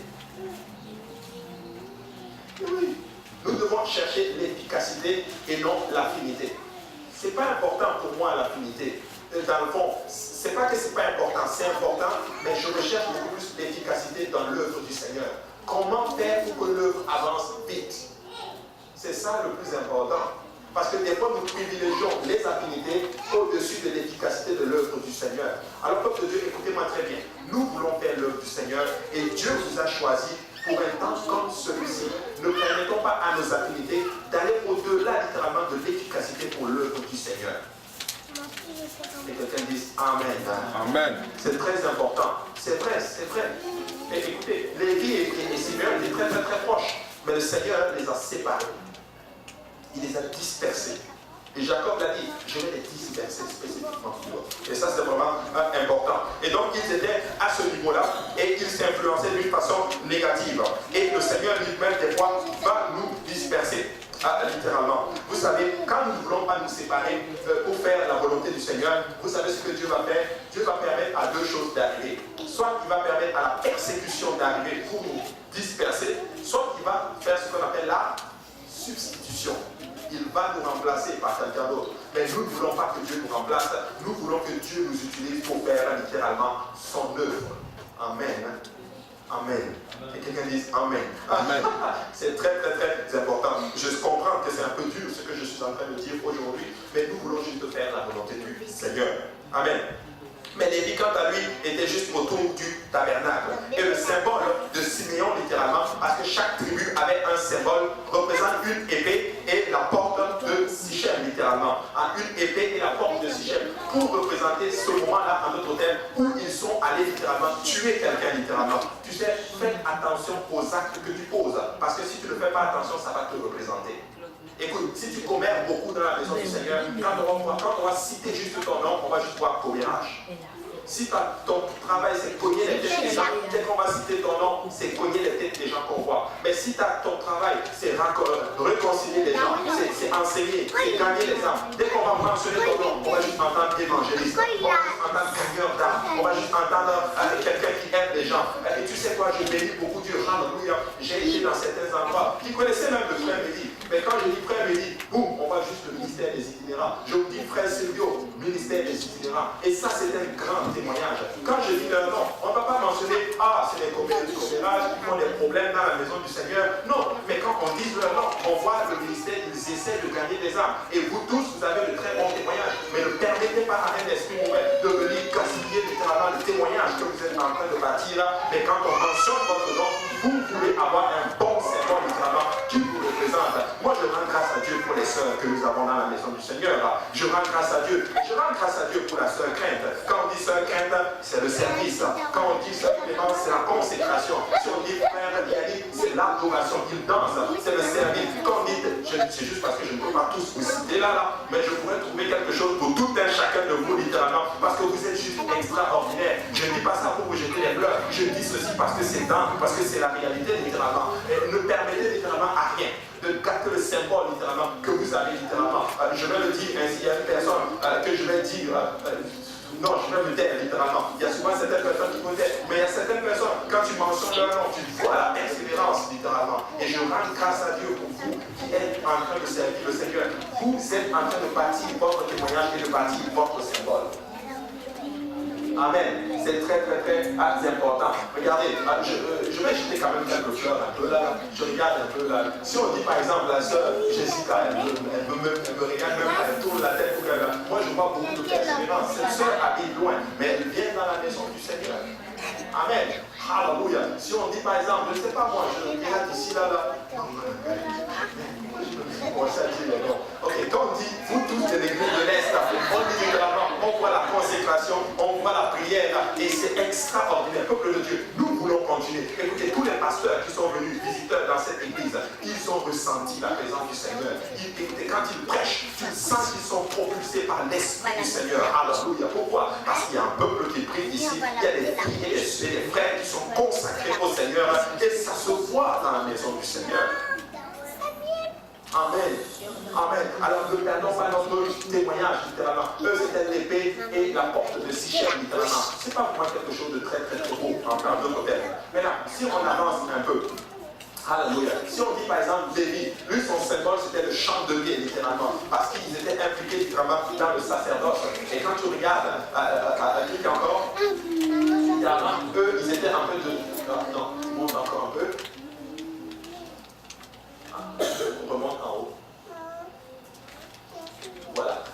Oui. Nous devons chercher l'efficacité et non l'affinité. Ce n'est pas important pour moi l'affinité. Dans le fond, c'est pas que ce n'est pas important, c'est important, mais je recherche beaucoup plus l'efficacité dans l'œuvre du Seigneur. Comment faire pour que l'œuvre avance vite? C'est ça le plus important. Parce que des fois, nous privilégions les affinités au-dessus de l'efficacité de l'œuvre du Seigneur. Alors, peuple de Dieu, écoutez-moi très bien. Nous voulons faire l'œuvre du Seigneur et Dieu vous a choisi pour un temps comme celui-ci. Ne permettons pas à nos affinités d'aller au-delà littéralement de l'efficacité pour l'œuvre du Seigneur. Et quelqu'un dise Amen. Amen. C'est très important. C'est vrai, c'est vrai. Et écoutez, Lévi et Simeon étaient très, très, très proches. Mais le Seigneur les a séparés. Il les a dispersés. Et Jacob l'a dit, je vais les disperser spécifiquement pour toi. Et ça, c'est vraiment important. Et donc, ils étaient à ce niveau-là et ils s'influençaient d'une façon négative. Et le Seigneur lui-même, des fois, va nous disperser. Littéralement. Vous savez, quand nous ne voulons pas nous séparer pour faire la volonté du Seigneur, vous savez ce que Dieu va faire? Dieu va permettre à deux choses d'arriver. Soit il va permettre à la persécution d'arriver pour nous disperser, soit il va faire ce qu'on appelle la substitution. Il va nous remplacer par quelqu'un d'autre. Mais nous ne voulons pas que Dieu nous remplace. Nous voulons que Dieu nous utilise pour faire littéralement son œuvre. Amen. Amen. Et quelqu'un dise Amen. Amen. C'est très, très, très important. Je comprends que c'est un peu dur ce que je suis en train de dire aujourd'hui, mais nous voulons juste faire la volonté du Seigneur. Amen. Mais Lévi, quant à lui, était juste autour du tabernacle. Et le symbole de Siméon, littéralement, parce que chaque tribu avait un symbole, représente une épée et la porte de Sichem, littéralement. Une épée et la porte de Sichem, pour représenter ce moment-là en notre thème, où ils sont allés littéralement tuer quelqu'un, littéralement. Tu sais, fais attention aux actes que tu poses, parce que si tu ne fais pas attention, ça va te représenter. Écoute, si tu commères beaucoup dans la maison du Seigneur, quand on va citer juste ton nom, on va juste voir commérage. Si ton travail c'est cogner les têtes des gens, dès qu'on va citer ton nom, c'est cogner les têtes des gens qu'on voit. Mais si ton travail c'est réconcilier les gens, c'est enseigner, c'est gagner les âmes. Dès qu'on va mentionner ton nom, on va juste entendre évangéliste, on va juste entendre gagneur d'âme, on va juste entendre quelqu'un qui aime les gens. Et tu sais quoi, je bénis beaucoup Dieu, alléluia. J'ai été dans certains endroits qui connaissaient même le frère Mehdi. Mais quand je dis frère Mehdi, boum, on va juste le ministère des itinérants. Je vous dis frère Silvio, ministère des itinérants. Et ça, c'est un grand témoignage. Quand je dis leur nom, on ne va pas mentionner, c'est les communes du commérage qui font des problèmes dans la maison du Seigneur. Non, mais quand on dit leur nom, on voit le ministère, ils essaient de gagner des âmes. Et vous tous, vous avez de très bons témoignages. Mais ne permettez pas à un esprit mauvais de venir gaspiller littéralement le témoignage que vous êtes en train de bâtir. Mais quand on mentionne votre nom, vous voulez avoir un bon serment littéralement qui vous représente. Moi, je rends grâce à Dieu pour les sœurs que nous avons dans la maison du Seigneur. Je rends grâce à Dieu. Je rends grâce à Dieu pour la sœur Crainte. Quand on dit sœur Crainte, c'est le service. Quand on dit sœur Clémence, c'est la consécration. Si on dit frère Yannick, c'est l'adoration, il danse, c'est le service. Quand on dit, c'est juste parce que je ne peux pas tous vous citer là, mais je pourrais trouver quelque chose pour tout un chacun de vous littéralement, parce que vous êtes juste extraordinaire. Je ne dis pas ça pour vous jeter les fleurs, je dis ceci parce que c'est la réalité littéralement. Et ne permettez littéralement à rien de capter le symbole littéralement que vous avez littéralement. Je vais le dire ainsi, il y a une personne que je vais dire. Non, je vais me taire littéralement. Il y a souvent certaines personnes qui me taire, mais il y a certaines personnes, quand tu mentionnes leur nom, tu vois la persévérance littéralement. Et je rends grâce à Dieu pour vous qui êtes en train de servir le Seigneur. Vous êtes en train de bâtir votre témoignage et de bâtir votre symbole. Amen. C'est très important. Regardez, je vais jeter quand même quelques fleurs un peu là. Je regarde un peu là. Si on dit par exemple la sœur Jessica, elle me regarde même, elle tourne la tête pour qu'elle. Moi je vois beaucoup de persévérance. Cette sœur habite loin, mais elle vient dans la maison du Seigneur. Amen. Alléluia. Si on dit par exemple, je ne sais pas moi, je regarde ici là. Ok, quand on dit vous tous de l'église de l'Est, on dit littéralement, on voit la consécration, on voit la prière, et c'est extraordinaire. Peuple de Dieu, nous voulons continuer. Écoutez, tous les pasteurs qui sont venus visiteurs dans cette église, ils ont ressenti la présence du Seigneur. Écoutez, quand ils prêchent, tu sens qu'ils sont propulsés par l'Esprit du Seigneur. Alléluia. Pourquoi? Parce qu'il y a un peuple qui prie ici, il y a des filles et des frères qui sont consacrés au Seigneur, et ça se voit dans la maison du Seigneur. Amen. Amen. Alors ne perdons pas notre témoignage littéralement. Eux c'était l'épée et la porte de Sichem littéralement. C'est pas pour moi quelque chose de très beau en termes de côté. Maintenant, si on avance un peu, alléluia. Si on dit par exemple Lévi, lui son symbole c'était le chandelier littéralement, parce qu'ils étaient impliqués littéralement dans le sacerdoce. Et quand tu regardes, clique encore, littéralement, eux ils étaient un peu de. Non, monte encore un peu. On remonte en haut. Voilà.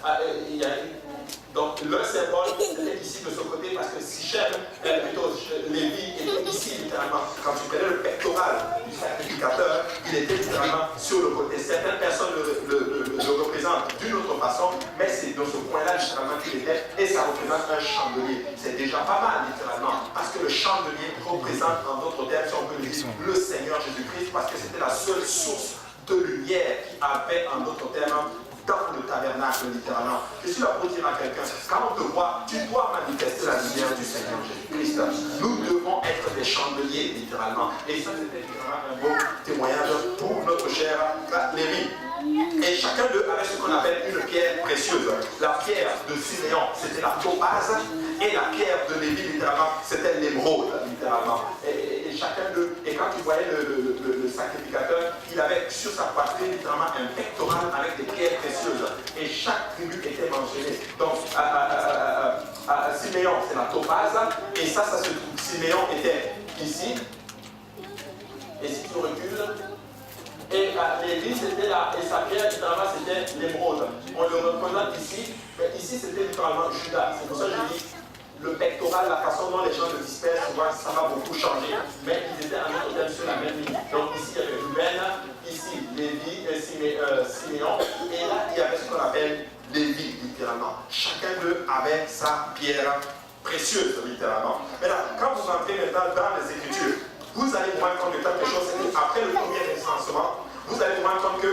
Donc le symbole était ici de ce côté parce que Sichem, plutôt Lévi était ici littéralement. Quand tu prenais le pectoral du sacrificateur, il était littéralement sur le côté. Certaines personnes le représentent d'une autre façon, mais c'est dans ce point-là littéralement qu'il était, et ça représente un chandelier. C'est déjà pas mal littéralement, parce que le chandelier représente en d'autres termes, si on peut le dire, le Seigneur Jésus-Christ, parce que c'était la seule source de lumière qui avait en d'autres termes dans le tabernacle littéralement. Je suis là pour dire à quelqu'un, quand on te voit, tu dois manifester la lumière du Seigneur Jésus-Christ. Nous devons être des chandeliers littéralement. Et ça c'était vraiment un beau témoignage pour notre cher Lévi. Et chacun d'eux avait ce qu'on appelle une pierre précieuse. La pierre de Siméon, c'était la topaz, et la pierre de Lévi, littéralement, c'était l'émeraude, littéralement. Et chacun d'eux, et quand tu voyais le sacrificateur, il avait sur sa poitrine, littéralement, un pectoral avec des pierres précieuses. Et chaque tribu était mentionnée. Donc, Siméon, c'est la topaz, et ça se trouve. Siméon était ici. Et si tu recules, et Lévi c'était là, et sa pierre littéralement c'était l'émeraude. On le représente ici, mais ici c'était littéralement Judas. C'est pour ça que je dis, le pectoral, la façon dont les gens le dispersent, souvent ça va beaucoup changer, mais ils étaient en autre terme sur la même ligne. Donc ici il y avait Ruben, ici Lévi et Siméon, et là il y avait ce qu'on appelle Lévi littéralement. Chacun d'eux avait sa pierre précieuse littéralement. Maintenant, quand vous entrez maintenant dans les Écritures, vous allez vous rendre compte de quelque chose, c'est qu'après le premier recensement, vous allez vous rendre compte que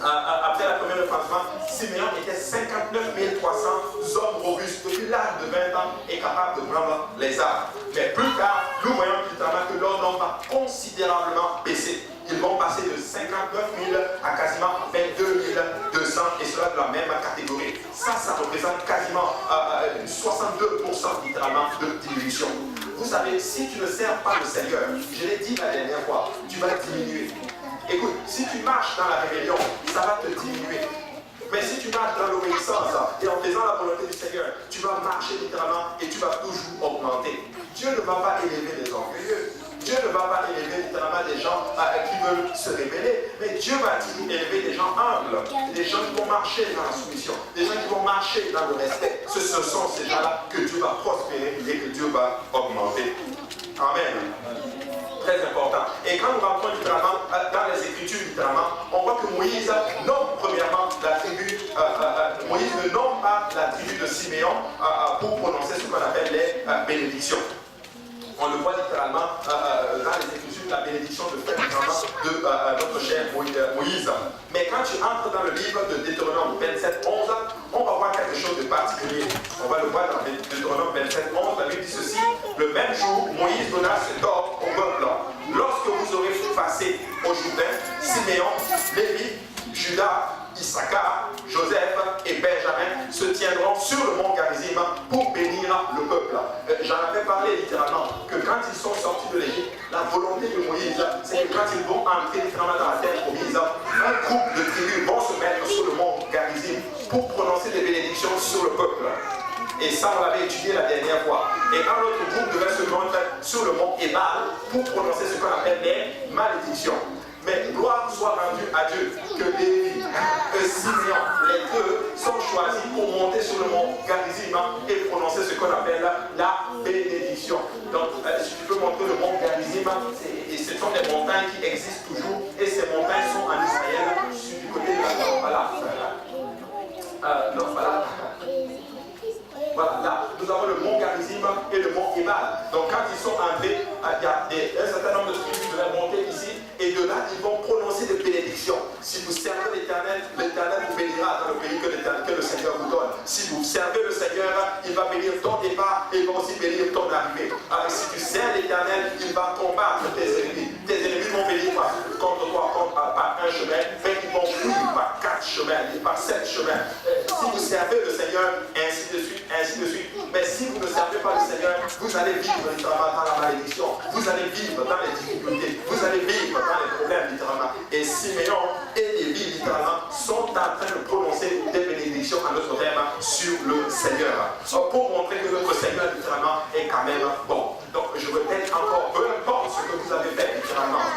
après le premier recensement, Siméon était 59 300 hommes robustes depuis l'âge de 20 ans et capables de prendre les armes. Mais plus tard, nous voyons littéralement que leur nombre va considérablement baisser. Ils vont passer de 59 000 à quasiment 22 200 et cela de la même catégorie. Ça représente quasiment 62% littéralement de diminution. Vous savez, si tu ne sers pas le Seigneur, je l'ai dit la dernière fois, tu vas diminuer. Écoute, si tu marches dans la rébellion, ça va te diminuer. Mais si tu marches dans l'obéissance et en faisant la volonté du Seigneur, tu vas marcher littéralement et tu vas toujours augmenter. Dieu ne va pas élever les orgueilleux. Dieu ne va pas élever littéralement des gens qui veulent se révéler, mais Dieu va toujours élever des gens humbles, des gens qui vont marcher dans la soumission, des gens qui vont marcher dans le respect. Ce sont ces gens-là que Dieu va prospérer et que Dieu va augmenter. Amen. Très important. Et quand nous rentrons littéralement dans les Écritures, littéralement, on voit que Moïse nomme premièrement la tribu, Moïse ne nomme pas la tribu de Siméon pour prononcer ce qu'on appelle les bénédictions. On le voit littéralement dans les Écritures la bénédiction de faire de notre cher Moïse. Mais quand tu entres dans le livre de Deutéronome 27, 11, on va voir quelque chose de particulier. On va le voir dans Deutéronome 27, 11. La Bible dit ceci: le même jour, Moïse donna cet ordre au peuple. Lorsque vous aurez passé au Jourdain, Siméon, Lévi, Judas, Issachar, Joseph et Benjamin se tiendront sur le mont Garizim pour bénir le peuple. J'en avais parlé littéralement que quand ils sont sortis de l'Égypte, la volonté de Moïse, c'est que quand ils vont entrer littéralement dans la terre promise, un groupe de tribus vont se mettre sur le mont Garizim pour prononcer des bénédictions sur le peuple. Et ça, on l'avait étudié la dernière fois. Et un autre groupe devait se mettre sur le mont Ebal pour prononcer ce qu'on appelle les malédictions. Mais gloire soit rendue à Dieu que Lévi et Simeon, les deux, sont choisis pour monter sur le mont Garizim et prononcer ce qu'on appelle la bénédiction. Donc, si tu peux montrer le mont Garizim, ce sont des montagnes qui existent toujours et ces montagnes sont en Israël, du côté de la voilà. Voilà, là, nous avons le mont Garizim et le mont Ebal. Donc, quand ils sont entrés, il y a un certain nombre de tribus de la montée ici, et de là, ils vont prononcer des bénédictions. Si vous servez l'Éternel, l'Éternel vous bénira dans le pays que le Seigneur vous donne. Si vous servez le Seigneur, il va bénir ton départ et il va aussi bénir ton arrivée. Alors, si tu sers l'Éternel, il va combattre tes ennemis. Tes ennemis vont venir contre toi par un chemin, mais ils vont fuir par 4 chemins, par 7 chemins. Si vous servez le Seigneur, ainsi de suite, ainsi de suite. Mais si vous ne servez pas le Seigneur, vous allez vivre littéralement dans la malédiction. Vous allez vivre dans les difficultés. Vous allez vivre dans les problèmes littéralement. Et Siméon et Lévi littéralement sont en train de prononcer des bénédictions à notre terme sur le Seigneur. Pour montrer que notre Seigneur littéralement est quand même bon. Donc je répète encore, peu importe ce que vous avez fait littéralement,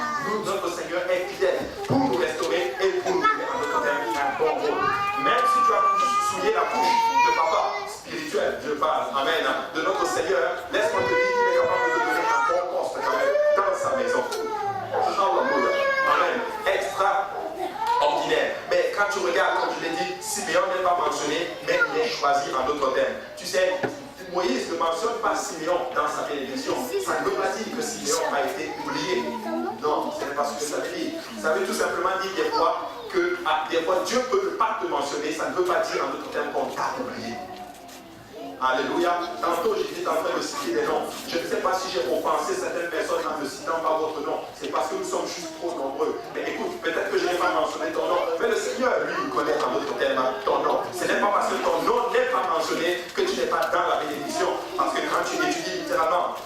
notre Seigneur est fidèle pour nous restaurer et pour nous donner à notre terme un bon rôle. Même si tu as souillé la couche de papa spirituel, je parle, amen, de notre Seigneur, laisse-moi te dire qu'il est capable de te donner un bon poste quand même dans sa maison. Amen. Extraordinaire. Mais quand tu regardes, comme je l'ai dit, Siméon n'est pas mentionné, mais il est choisi en d'autres termes. Tu sais, Moïse ne mentionne pas Siméon dans sa bénédiction. Ça ne veut pas dire que Siméon a été oublié. Non, ce n'est pas ce que ça veut dire. Ça veut tout simplement dire des fois que des fois Dieu peut ne pas te mentionner. Ça ne veut pas dire en d'autres termes qu'on t'a oublié. Alléluia. Tantôt, j'étais en train de citer des noms. Je ne sais pas si j'ai offensé certaines personnes en ne citant pas votre nom. C'est parce que nous sommes juste trop nombreux. Mais écoute, peut-être que je n'ai pas mentionné ton nom. Mais le Seigneur, lui, il connaît en d'autres termes ton nom. Ce n'est pas parce que ton nom n'est pas mentionné que tu n'es pas dans la bénédiction. Parce que quand tu étudies littéralement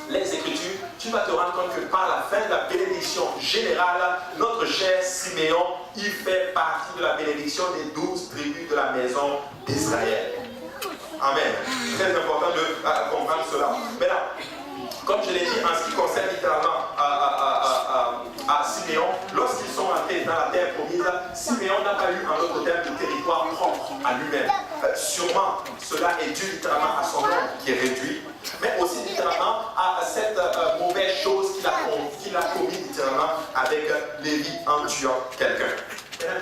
les Écritures, tu vas te rendre compte que par la fin de la bénédiction générale, notre cher Siméon, il fait partie de la bénédiction des 12 tribus de la maison d'Israël. Amen. Très important de comprendre cela. Maintenant, comme je l'ai dit, en ce qui concerne littéralement à Siméon, lorsqu'ils sont entrés dans la terre promise, Siméon n'a pas eu en autre terme de territoire propre à lui-même. Sûrement, cela est dû littéralement à son nom qui est réduit, mais aussi littéralement à cette mauvaise chose qu'il a commis littéralement avec Lévi en tuant quelqu'un.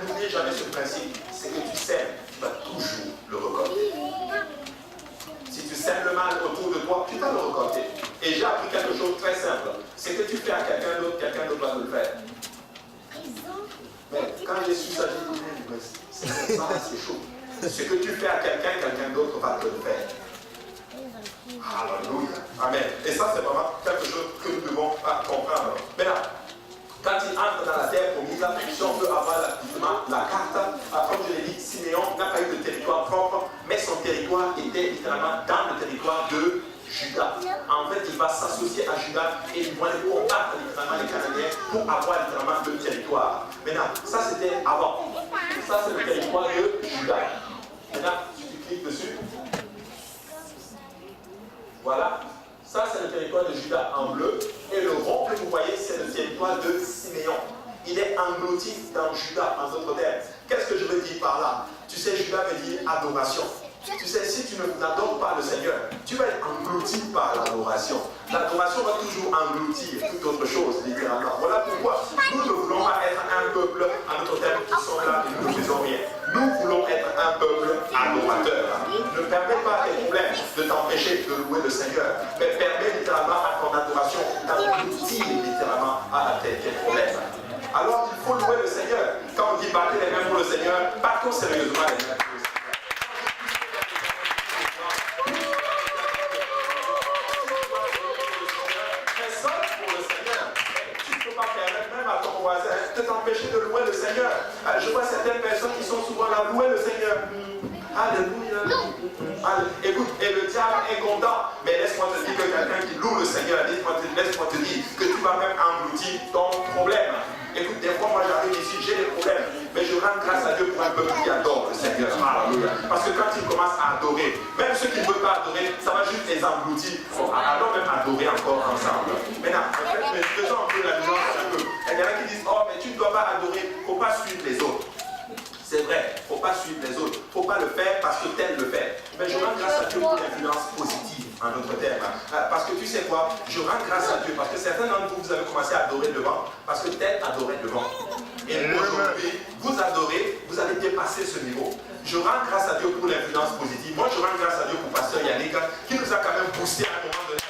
N'oubliez jamais ce principe, c'est que tu sèmes, tu vas toujours le récolter. Si tu sèmes le mal autour de toi, tu vas le récolter. Et j'ai appris quelque chose de très simple. C'est que tu fais à quelqu'un d'autre va te le faire. Mais quand j'ai su ça, j'ai dit, c'est chaud. Ce que tu fais à quelqu'un d'autre va te le faire. Alléluia. Amen. Et ça, c'est vraiment quelque chose que nous devons comprendre. Maintenant, quand il entre dans la terre promise, si on peut avoir la carte, comme je l'ai dit, Siméon n'a pas eu de territoire propre, mais son territoire était littéralement dans le territoire de Juda. En fait, il va s'associer à Juda et ils vont aller combattre littéralement les Cananéens pour avoir littéralement le territoire. Maintenant, ça c'était avant. Ça c'est le territoire de Juda. Maintenant, si tu cliques dessus, voilà. Ça, c'est le territoire de Juda en bleu. Et le rond que vous voyez, c'est le territoire de Siméon. Il est englouti dans Juda, en d'autres termes. Qu'est-ce que je veux dire par là? Tu sais, Juda veut dire adoration. Tu sais, si tu n'adores pas le Seigneur, tu vas être englouti par l'adoration. L'adoration va toujours engloutir toute autre chose, littéralement. Voilà pourquoi nous ne voulons pas être un peuple, en notre terme, qui sont là et nous ne faisons rien. Nous voulons être un peuple adorateur. Ne permets pas à tes problèmes de t'empêcher de louer le Seigneur, mais permets littéralement à ton adoration d'engloutir littéralement tes problèmes. Alors il faut louer le Seigneur. Quand on dit battez les mains pour le Seigneur, battons sérieusement les mains pour le Seigneur. Mais seul pour le Seigneur, tu ne peux pas permettre même à ton voisin de t'empêcher de louer le Seigneur. Je vois certaines personnes qui sont souvent là, louer le Seigneur. Alléluia. Écoute, et le diable est content. Mais laisse-moi te dire que quelqu'un qui loue le Seigneur, laisse-moi te dire que tu vas même engloutir ton problème. Écoute, des fois, moi j'arrive ici, j'ai des problèmes, mais je rends grâce à Dieu pour un peuple qui adore le Seigneur. Alléluia. Parce que quand ils commencent à adorer, même ceux qui ne veulent pas adorer, ça va juste les engloutir. Alors même adorer encore ensemble. Maintenant, en fait, mais faisons un peu la nuance un peu. Il y en a qui disent, oh, mais tu ne dois pas adorer, il ne faut pas suivre les autres. C'est vrai, il ne faut pas suivre les autres. Il ne faut pas le faire parce que tel le fait. Mais je rends grâce à Dieu pour l'influence positive, en d'autres termes. Parce que tu sais quoi, je rends grâce à Dieu parce que certains d'entre vous, vous avez commencé à adorer devant parce que tel adorait devant. Et aujourd'hui, vous adorez, vous allez dépasser ce niveau. Je rends grâce à Dieu pour l'influence positive. Moi, je rends grâce à Dieu pour Pasteur Yannick qui nous a quand même boosté à un moment donné.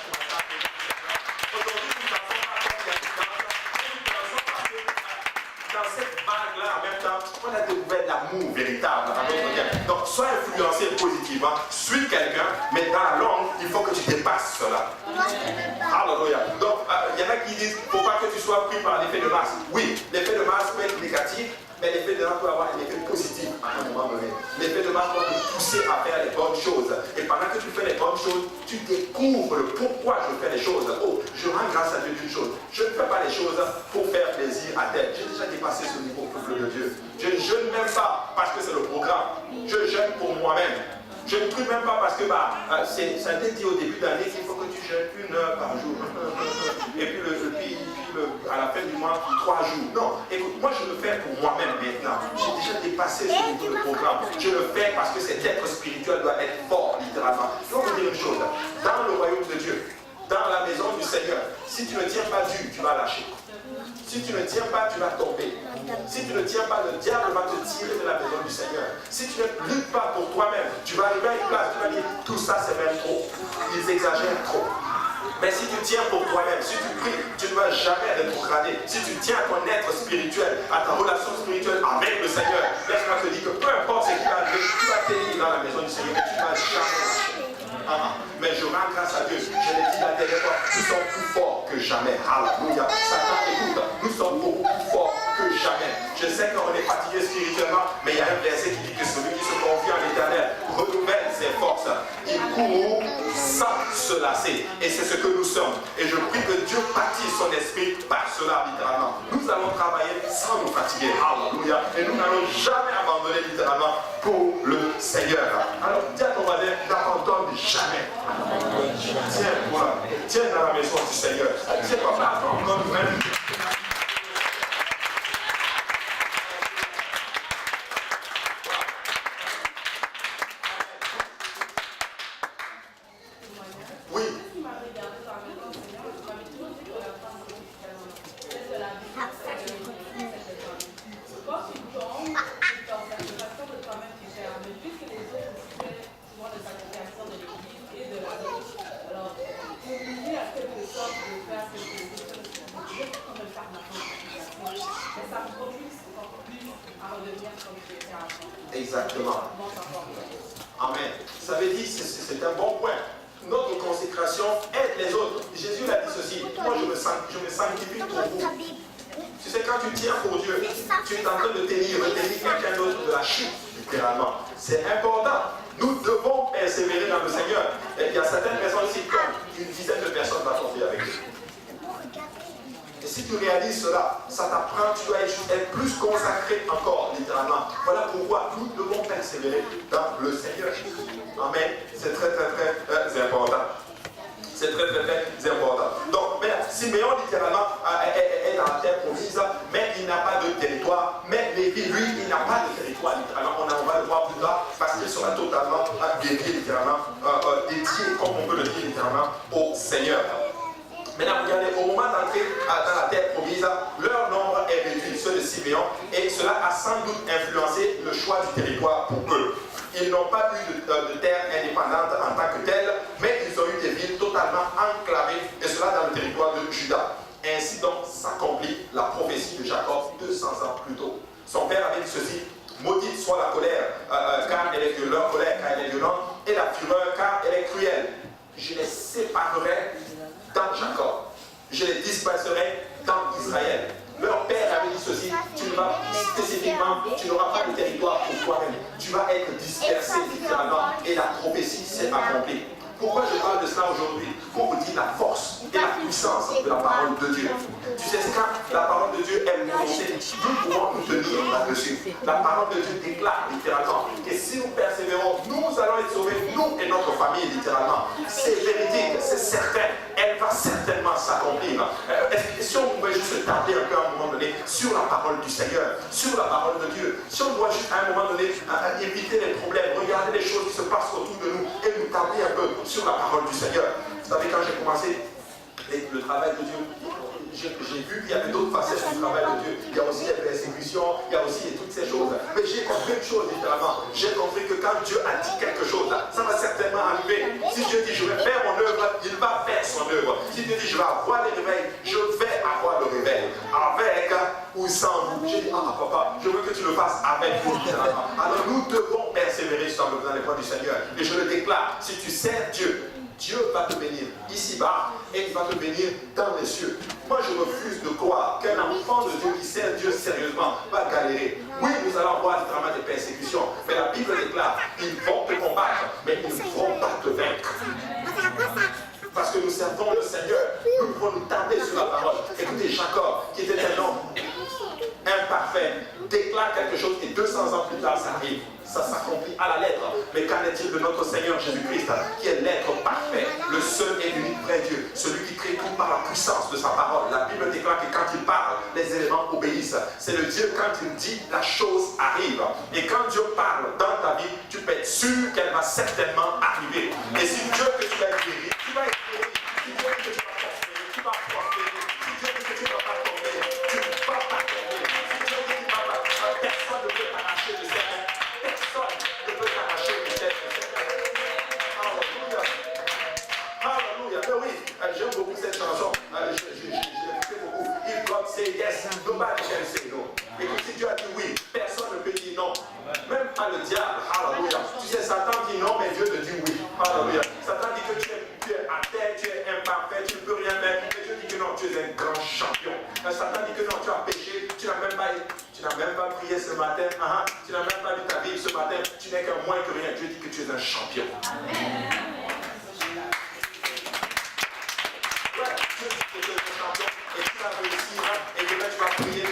Aujourd'hui, nous ne pensons pas comme Yannick dans cette vague-là, en même temps, on a découvert l'amour véritable. Donc, sois influencé positivement, suis quelqu'un, mais dans la langue, il faut que tu dépasses cela. Alléluia. Donc, il y en a qui disent, il ne faut pas que tu sois pris par l'effet de masse. Oui, l'effet de masse peut être négatif, mais l'effet de masse peut avoir un effet positif à un moment donné. L'effet de masse peut te pousser à faire les bonnes choses. Et pendant que tu fais les bonnes choses, tu découvres le pourquoi je fais les choses. Oh, je rends grâce à Dieu d'une chose. Je ne fais pas les choses pour faire plaisir à tel. J'ai déjà dépassé ce niveau, peuple de Dieu. Je ne jeûne même pas parce que c'est le programme. Je jeûne pour moi-même. Je ne prie même pas parce que ça a été dit au début d'année qu'il faut que tu jeûnes 1 heure par jour. Et puis à la fin du mois, 3 jours. Non, écoute, moi je le fais pour moi-même maintenant. J'ai déjà dépassé ce niveau de programme. Je le fais parce que cet être spirituel doit être fort, littéralement. Je vais vous dire une chose. Dans le royaume de Dieu, dans la maison du Seigneur, si tu ne tiens pas Dieu, tu vas lâcher. Si tu ne tiens pas, tu vas tomber. Si tu ne tiens pas, le diable va te tirer de la maison du Seigneur. Si tu ne luttes pas pour toi-même, tu vas arriver à une place, tu vas dire, tout ça c'est même trop. Ils exagèrent trop. Mais si tu tiens pour toi-même, si tu pries, tu ne vas jamais rétrograder. Si tu tiens à ton être spirituel, à ta relation spirituelle avec le Seigneur, laisse-moi te dire que peu importe ce qui va arriver, tu vas tenir dans la maison du Seigneur, mais tu ne vas jamais lâcher. Mais je rends grâce à Dieu. Je l'ai dit la dernière fois, nous sommes plus forts que jamais. Alléluia. Satan, écoute, nous sommes beaucoup plus forts que jamais. Je sais qu'on est fatigué spirituellement, mais il y a un verset qui dit que celui qui se confie en l'Éternel renouvelle ses forces. Il court sans se lasser. Et c'est ce que nous sommes. Et je prie que Dieu bâtisse son esprit par cela, littéralement. Nous allons travailler sans nous fatiguer. Alléluia. Et nous n'allons jamais abandonner, littéralement, pour le Seigneur. Alors, dis à ton voisin, n'abandonne jamais. Tiens, voilà. Tiens dans la maison du Seigneur. Tiens, papa, encore même. Exactement. Amen. Ça veut dire, c'est un bon point. Notre consécration aide les autres. Jésus l'a dit ceci. Moi, je me sanctifie pour vous. Tu sais, quand tu tiens pour Dieu, tu es en train de retenir quelqu'un d'autre de la chute, littéralement. C'est important. Nous devons persévérer dans le Seigneur. Et il y a certaines personnes ici, comme une dizaine de personnes vont tomber avec eux. Et si tu réalises cela, ça t'apprend, tu dois être plus consacré encore, littéralement. Voilà pourquoi nous devons persévérer dans le Seigneur. Amen. C'est très important. C'est très important. Donc, Siméon, littéralement, est dans la terre promise, mais il n'a pas de territoire. Mais Lévi, lui, il n'a pas de territoire, littéralement. On va le voir plus tard, parce qu'il sera totalement dédié, littéralement, dédié, comme on peut le dire, littéralement, au Seigneur. Maintenant, regardez, au moment d'entrer dans la terre promise, leur nombre est réduit, ceux de Siméon, et cela a sans doute influencé le choix du territoire pour eux. Ils n'ont pas eu de terre indépendante en tant que telle, mais ils ont eu des villes totalement enclavées, et cela dans le territoire de Juda. Ainsi donc, s'accomplit la prophétie de Jacob 200 ans plus tôt. Son père avait dit ceci: maudite soit la colère, car elle est violente, car elle est violente, et la fureur, car elle est cruelle. Je les séparerai dans Jacob, je les disperserai dans Israël. Leur père avait dit ceci: tu n'auras pas de territoire pour toi-même, tu vas être dispersé littéralement, et la prophétie s'est accomplie. Pourquoi je parle de cela aujourd'hui? Pour vous dire la force et la puissance de la parole de Dieu. Tu sais, quand la parole de Dieu est prononcée, nous pouvons nous tenir là-dessus. La parole de Dieu déclare littéralement que si nous persévérons, nous allons être sauvés, nous et notre famille littéralement. C'est véridique, c'est certain, elle va certainement s'accomplir. Si on pouvait juste tarder un peu à un moment donné sur la parole du Seigneur, sur la parole de Dieu, si on doit juste à un moment donné éviter les problèmes, regarder les choses qui se passent autour de nous et nous tarder un peu sur la parole du Seigneur. Vous savez, quand j'ai commencé le travail de Dieu, j'ai vu qu'il y avait d'autres facettes du travail de Dieu. Il y a aussi les persécutions, il y a aussi toutes ces choses. Mais j'ai compris une chose littéralement. J'ai compris que quand Dieu a dit quelque chose, ça va certainement arriver. Si Dieu dit je vais faire mon œuvre, il va faire son œuvre. Si Dieu dit je vais avoir les réveils, je vais avoir le réveil. Avec ou sans vous. J'ai dit, papa, je veux que tu le fasses avec vous littéralement. Alors nous devons persévérer dans les voies du Seigneur. Et je le déclare, si tu sers Dieu, Dieu va te bénir ici-bas et il va te bénir dans les cieux. Moi, je refuse de croire qu'un enfant de Dieu qui sert Dieu sérieusement va galérer. Oui, nous allons avoir littéralement des persécutions, mais la Bible déclare, ils vont te combattre, mais ils ne vont pas te vaincre. Parce que nous servons le Seigneur, nous pouvons nous tarder sur la parole. Écoutez, Jacob, qui était un homme imparfait, déclare quelque chose et 200 ans plus tard, ça arrive. Ça s'accomplit à la lettre. Mais qu'en est-il de notre Seigneur Jésus-Christ, qui est l'être parfait, le seul et l'unique vrai Dieu, celui qui crée tout par la puissance de sa parole. La Bible déclare que quand il parle, les éléments obéissent. C'est le Dieu, quand il dit, la chose arrive. Et quand Dieu parle dans ta vie, tu peux être sûr qu'elle va certainement arriver. Et si Dieu que tu vas être guéri, tu vas être guéri. Si Dieu que tu vas prospérer, tu vas prospérer. Si Dieu que tu ne vas pas tomber, tu ne vas pas tomber. Si Dieu que tu ne vas pas tomber, personne ne peut t'arracher de ses mains. Personne ne peut t'arracher de ses mains. Alléluia. Alléluia. Mais oui, j'aime beaucoup cette chanson. Je l'ai écouté beaucoup. If God say yes, nobody can say no. Et que si Dieu a dit oui, personne ne peut dire non. Même pas le diable. Alléluia. Tu sais, Satan dit non, mais Dieu te dit oui. Alléluia. Satan dit que tu es à terre, tu es imparfait, tu ne peux rien faire. Mais Dieu dit que non, tu es un grand champion. Satan dit que non, tu as péché, tu n'as même pas prié ce matin, tu n'as même pas lu ta Bible ce matin, tu n'es qu'un moins que rien. Dieu dit que tu es un champion. Amen. Ouais, Dieu dit que tu es un champion et tu vas réussir. Et demain tu vas prier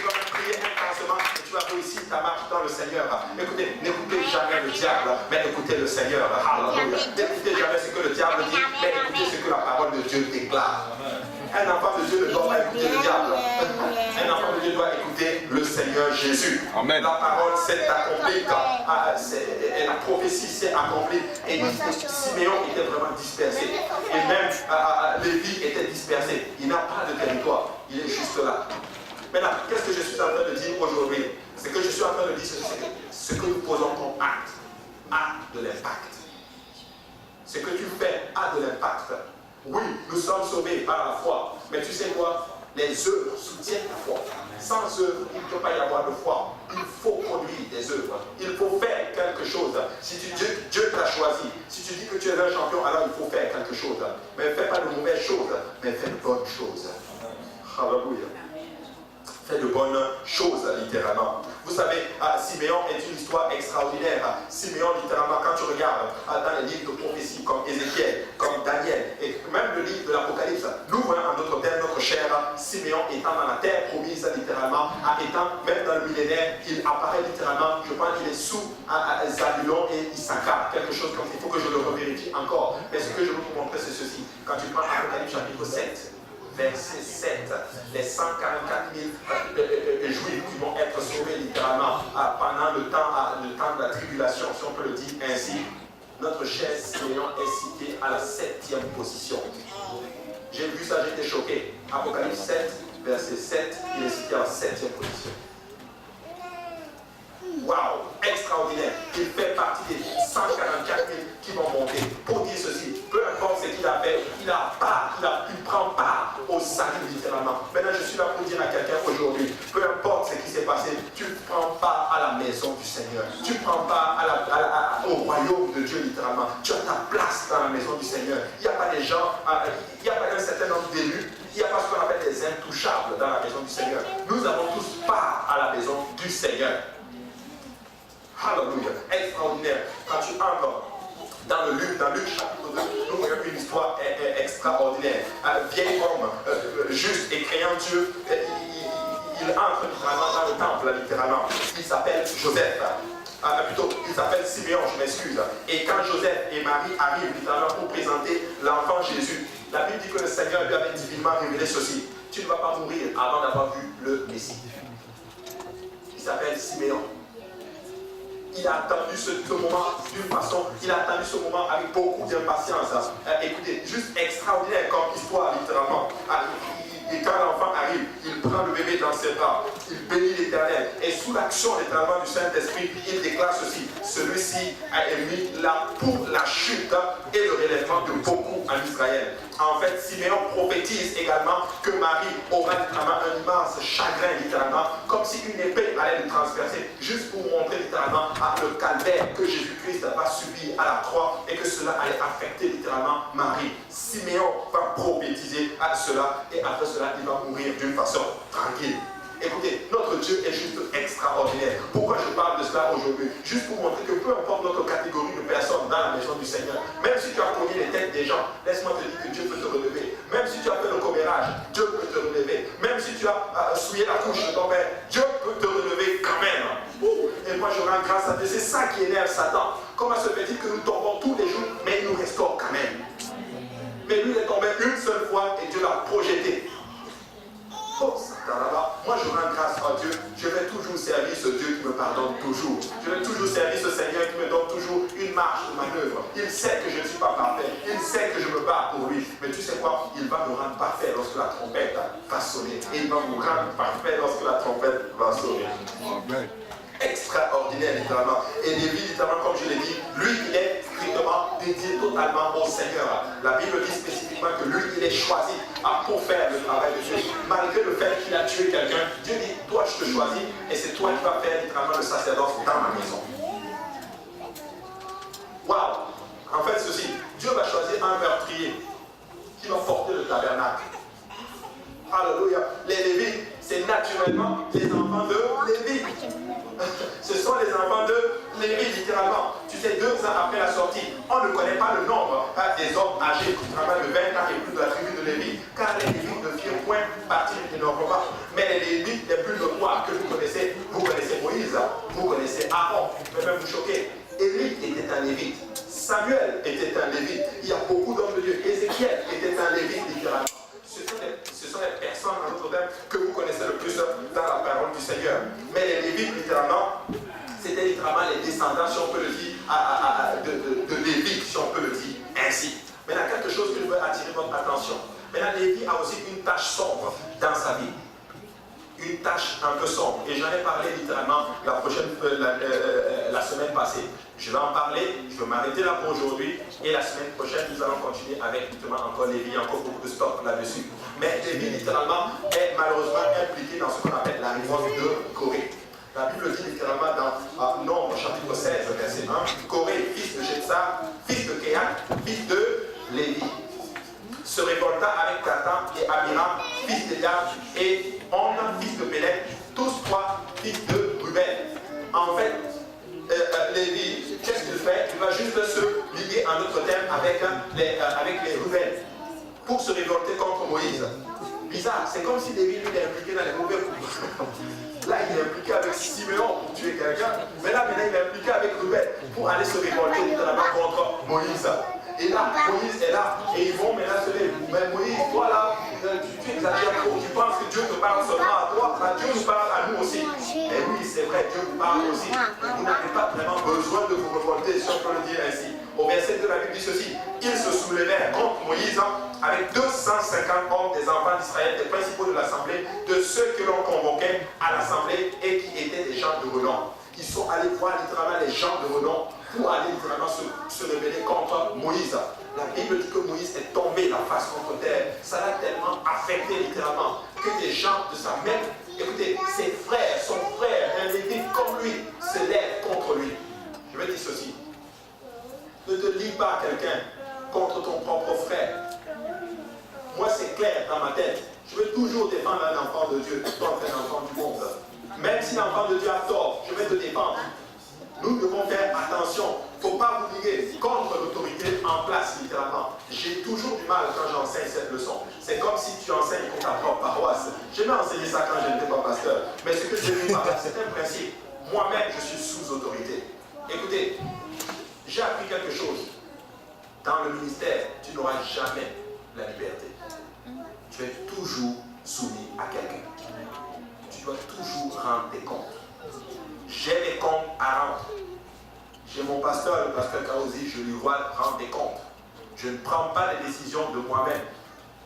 intensement et tu vas réussir ta marche dans le Seigneur. Écoutez, n'écoutez jamais le diable, mais écoutez le Seigneur. Alléluia. N'écoutez jamais ce que le diable dit, mais écoutez ce que la parole de Dieu déclare. Un enfant de Dieu ne doit pas écouter le diable. Un enfant de Dieu doit écouter le Seigneur Jésus. Amen. La parole s'est accomplie et la prophétie s'est accomplie. Et Siméon était vraiment dispersé. Et même Lévi était dispersé. Il n'a pas de territoire. Il est juste là. Maintenant, qu'est-ce que je suis en train de dire aujourd'hui? Ce que je suis en train de dire, c'est ce que nous posons comme acte a de l'impact. Ce que tu fais a de l'impact. Oui, nous sommes sauvés par la foi. Mais tu sais quoi? Les œuvres soutiennent la foi. Sans œuvres, il ne peut pas y avoir de foi. Il faut produire des œuvres. Il faut faire quelque chose. Si Dieu t'a choisi, si tu dis que tu es un champion, alors il faut faire quelque chose. Mais ne fais pas de mauvaises choses, mais fais de bonnes choses. Alléluia. Fait de bonnes choses, littéralement. Vous savez, Siméon est une histoire extraordinaire. Siméon, littéralement, quand tu regardes dans les livres de prophétie comme Ézéchiel, comme Daniel, et même le livre de l'Apocalypse, nous voyons en notre terre, notre chair, Siméon étant dans la terre promise, littéralement, étant même dans le millénaire, il apparaît littéralement, je pense qu'il est sous Zabulon et Issachar, quelque chose comme ça. Il faut que je le revérifie encore. Mais ce que je veux vous montrer, c'est ceci. Quand tu prends Apocalypse chapitre 7, verset 7, les 144 000 juifs qui vont être sauvés littéralement pendant le temps de la tribulation, si on peut le dire ainsi. Notre cher Siméon est cité à la 7e position. J'ai vu ça, j'étais choqué. Apocalypse 7, verset 7, il est cité à la 7e position. Waouh, extraordinaire. Il fait partie des 144 000 qui vont monter. Pour dire ceci, peu importe ce qu'il a fait, il prend part au salut littéralement. Maintenant, je suis là pour dire à quelqu'un aujourd'hui, peu importe ce qui s'est passé, tu prends part à la maison du Seigneur. Tu prends part au royaume de Dieu littéralement. Tu as ta place dans la maison du Seigneur. Il n'y a pas des gens, il n'y a pas un certain nombre d'élus. Il n'y a pas ce qu'on appelle des intouchables dans la maison du Seigneur. Nous avons tous part à la maison du Seigneur. Alléluia. Extraordinaire. Quand tu entres dans Luc chapitre 2, nous voyons une histoire extraordinaire. Un vieil homme juste et craignant Dieu, il entre littéralement dans le temple, littéralement. Il s'appelle Joseph. Plutôt, il s'appelle Siméon, je m'excuse. Et quand Joseph et Marie arrivent littéralement pour présenter l'enfant Jésus, la Bible dit que le Seigneur lui avait divinement révélé ceci. Tu ne vas pas mourir avant d'avoir vu le Messie. Il s'appelle Siméon. Il a attendu ce moment d'une façon, il a attendu ce moment avec beaucoup d'impatience. Écoutez, juste extraordinaire comme histoire, littéralement. Et quand l'enfant arrive, il prend le bébé dans ses bras, il bénit l'Éternel. Et sous l'action littéralement du Saint-Esprit, il déclare ceci. Celui-ci a émis là pour la chute et le relèvement de beaucoup en Israël. En fait, Siméon prophétise également que Marie aura littéralement un immense chagrin, littéralement, comme si une épée allait le transpercer, juste pour montrer littéralement le calvaire que Jésus-Christ va subir à la croix et que cela allait affecter littéralement Marie. Siméon va prophétiser à cela et après cela, il va mourir d'une façon tranquille. Écoutez, notre Dieu est juste extraordinaire. Pourquoi je parle de cela aujourd'hui? Juste pour montrer que peu importe notre catégorie de personnes dans la maison du Seigneur, même si tu as cogné les têtes des gens, laisse-moi te dire que Dieu peut te relever. Même si tu as fait le commérage, Dieu peut te relever. Même si tu as souillé la couche de ton père, Dieu peut te relever quand même. Et moi je rends grâce à Dieu. C'est ça qui énerve Satan. Comment se fait-il que nous tombons tous les jours, mais il nous restaure quand même? Mais lui il est tombé une seule fois et Dieu l'a projeté. Oh, moi je rends grâce à Dieu. Je vais toujours servir ce Dieu qui me pardonne toujours. Je vais toujours servir ce Seigneur qui me donne toujours une marge de manœuvre. Il sait que je ne suis pas parfait. Il sait que je me bats pour lui. Mais tu sais quoi? Il va me rendre parfait lorsque la trompette va sonner. Et il va me rendre parfait lorsque la trompette va sonner. Amen. Extraordinaire littéralement. Et Lévi littéralement, comme je l'ai dit, lui il est strictement dédié totalement au Seigneur. La Bible dit spécifiquement que lui il est choisi pour faire le travail de Dieu. Malgré le fait qu'il a tué quelqu'un, Dieu dit, toi je te choisis et c'est toi qui vas faire littéralement le sacerdoce dans ma maison. Waouh! En fait ceci, Dieu va choisir un meurtrier qui va porter le tabernacle. Alléluia. Les Lévites, c'est naturellement les enfants de Lévi. Ce sont les enfants de Lévi, littéralement. Tu sais, 2 ans après la sortie, on ne connaît pas le nombre des hommes âgés qui travaillent de 20 ans et plus de la tribu de Lévi, car les Lévites ne firent point partie de nos repas. Mais les Lévites les plus notoires que vous connaissez Moïse, vous connaissez Aaron, mais même vous choquer. Élie était un Lévite, Samuel était un Lévite, il y a beaucoup d'hommes de Dieu, Ézéchiel était un Lévite, littéralement. Ce sont les personnes, en d'autres termes, que vous connaissez le plus dans la parole du Seigneur. Mais les Lévites, littéralement, c'était littéralement les descendants, si on peut le dire, de Lévi, si on peut le dire ainsi. Maintenant, quelque chose que je veux attirer votre attention. Maintenant, Lévi a aussi une tâche sombre dans sa vie. Une tâche un peu sombre. Et j'en ai parlé littéralement la semaine passée. Je vais en parler, je vais m'arrêter là pour aujourd'hui. Et la semaine prochaine, nous allons continuer avec justement encore Lévi, encore beaucoup de stock là-dessus. Mais Lévi, littéralement, est malheureusement impliqué dans ce qu'on appelle la révolte de Corée. La Bible dit littéralement dans Nombre chapitre 16, verset 1, Corée, fils de Jetsa, fils de Kéak, fils de Lévi, se révolta avec Dathan et Abiram, fils d'Eliab, et On, fils de Pélec, tous 3 fils de Ruben. En fait, Lévi, qu'est-ce qu'il fait? Il va juste se lier en d'autres termes avec les Ruben pour se révolter contre Moïse. Bizarre, c'est comme si Lévi lui est impliqué dans les mauvais coups. Là, il est impliqué avec Siméon pour tuer quelqu'un, mais là, maintenant, il est impliqué avec Ruben pour aller se révolter littéralement contre Moïse. Et là, Moïse est là, et ils vont maintenant se dire, mais Moïse, toi là, tu exagères trop, tu penses que Dieu te parle seulement à toi, Dieu nous parle à nous aussi. Et oui, c'est vrai, Dieu vous parle aussi. Vous n'avez pas vraiment besoin de vous révolter, si on peut le dire ainsi. Au verset 2, la Bible dit ceci, ils se soulevèrent contre Moïse avec 250 hommes des enfants d'Israël, des principaux de l'assemblée, de ceux que l'on convoquait à l'assemblée et qui étaient des gens de renom. Ils sont allés voir littéralement les gens de renom pour aller littéralement se rebeller contre Moïse. La Bible dit que Moïse est tombé la face contre terre. Ça l'a tellement affecté littéralement que des gens de sa même, écoutez, ses frères, son frère, un lévite comme lui, se lèvent contre lui. Je vais dire ceci. Ne te lie pas à quelqu'un contre ton propre frère. Moi, c'est clair dans ma tête. Je veux toujours défendre un enfant de Dieu contre un enfant du monde. Même si l'enfant de Dieu a tort, je vais te défendre. Nous devons faire attention. Il ne faut pas vous lier contre l'autorité en place, littéralement. J'ai toujours du mal quand j'enseigne cette leçon. C'est comme si tu enseignes pour ta propre paroisse. J'ai même enseigné ça quand je n'étais pas pasteur. Mais ce que j'ai vu par là, c'est un principe. Moi-même, je suis sous autorité. Écoutez, j'ai appris quelque chose. Dans le ministère, tu n'auras jamais la liberté. Tu es toujours soumis à quelqu'un. Tu dois toujours rendre des comptes. J'ai des comptes à rendre. J'ai mon pasteur, le pasteur Kaozi, je lui dois rendre des comptes. Je ne prends pas les décisions de moi-même.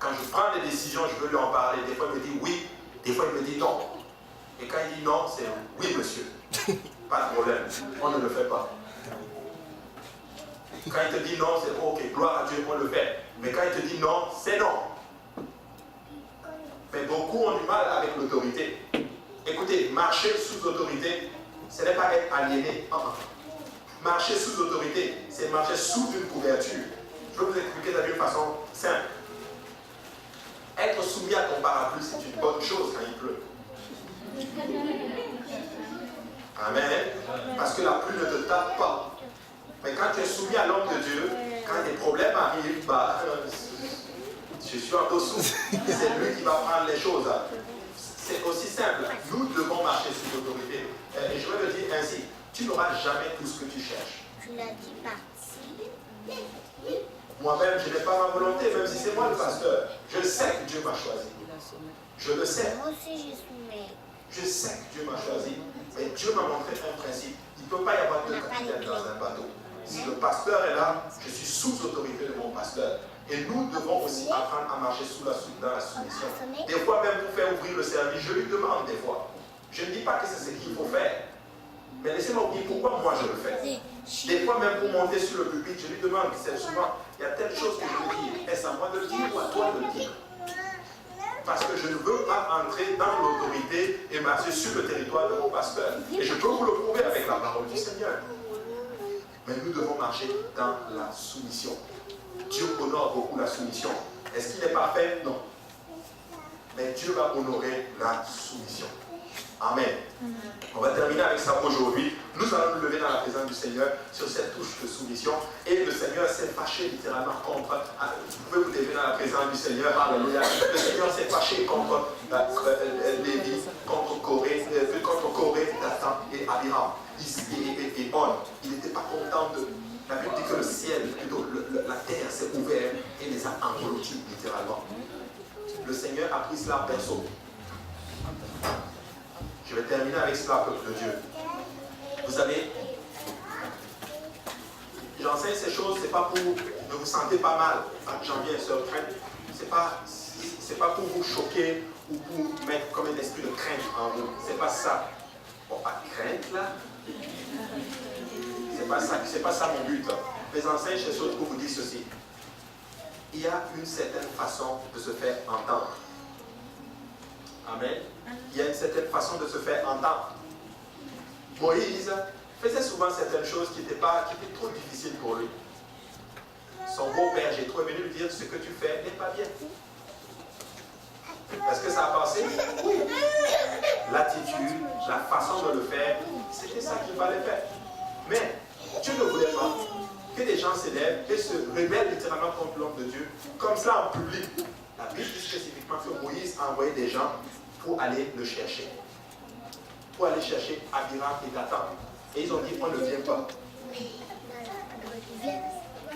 Quand je prends des décisions, je veux lui en parler. Des fois, il me dit oui, des fois, il me dit non. Et quand il dit non, c'est oui, monsieur. Pas de problème, on ne le fait pas. Quand il te dit non, c'est ok, gloire à Dieu, on le fait. Mais quand il te dit non, c'est non. Mais beaucoup ont du mal avec l'autorité. Écoutez, marcher sous autorité, ce n'est pas être aliéné. Marcher sous autorité, c'est marcher sous une couverture. Je vais vous expliquer ça d'une façon simple. Être soumis à ton parapluie, c'est une bonne chose quand il pleut. Amen. Parce que la pluie ne te tape pas. Mais quand tu es soumis à l'homme de Dieu, quand des problèmes arrivent, je suis en dessous. C'est lui qui va prendre les choses. C'est aussi simple. Nous devons marcher sous l'autorité. Et je vais le dire ainsi. Tu n'auras jamais tout ce que tu cherches. Tu l'as dit pas. Moi-même, je n'ai pas ma volonté, même si c'est moi le pasteur. Je sais que Dieu m'a choisi. Je le sais. Moi aussi, je suis. Je sais que Dieu m'a choisi. Mais Dieu m'a montré un principe. Il ne peut pas y avoir deux capitaines dans un bateau. Si le pasteur est là, je suis sous autorité de mon pasteur. Et nous devons aussi apprendre à marcher dans la soumission. Des fois, même pour faire ouvrir le service, je lui demande des fois. Je ne dis pas que c'est ce qu'il faut faire. Mais laissez-moi dire pourquoi moi je le fais. Des fois, même pour monter sur le pupitre, je lui demande, c'est souvent, il y a telle chose que je veux dire. Est-ce à moi de le dire ou à toi de le dire? Parce que je ne veux pas entrer dans l'autorité et marcher sur le territoire de mon pasteur. Et je peux vous le prouver avec la parole du Seigneur. Mais nous devons marcher dans la soumission. Dieu honore beaucoup la soumission. Est-ce qu'il est parfait? Non. Mais Dieu va honorer la soumission. Amen. On va terminer avec ça aujourd'hui. Nous allons nous lever dans la présence du Seigneur sur cette touche de soumission. Et le Seigneur s'est fâché littéralement contre. Vous pouvez vous lever dans la présence du Seigneur. Alléluia. Le Seigneur s'est fâché contre Lévi, contre Corée, Dathan et Abiram. Et On. Il n'était pas content de. La Bible dit que le ciel, plutôt la terre s'est ouverte et les a engloutis littéralement. Le Seigneur a pris cela en perso. Je vais terminer avec cela, peuple de Dieu. Vous savez, j'enseigne ces choses, c'est pas pour ne vous sentez pas mal. J'en viens, sœur crainte. C'est pas pour vous choquer ou pour mettre comme un esprit de crainte en vous. C'est pas ça. Bon, pas crainte là. C'est pas ça mon but. Mais j'enseigne ces choses pour vous dire ceci. Il y a une certaine façon de se faire entendre. Amen. Il y a une certaine façon de se faire entendre. Moïse faisait souvent certaines choses qui étaient trop difficiles pour lui. Son beau-père Jéthro est venu lui dire ce que tu fais n'est pas bien. Est-ce que ça a passé? Oui. L'attitude, la façon de le faire, c'était ça qu'il fallait faire. Mais Dieu ne voulait pas que des gens s'élèvent et se rebellent littéralement contre l'homme de Dieu, comme ça en public. La Bible dit spécifiquement que Moïse a envoyé des gens pour aller le chercher. Pour aller chercher Abiram et Dathan. Et ils ont dit, on ne vient pas.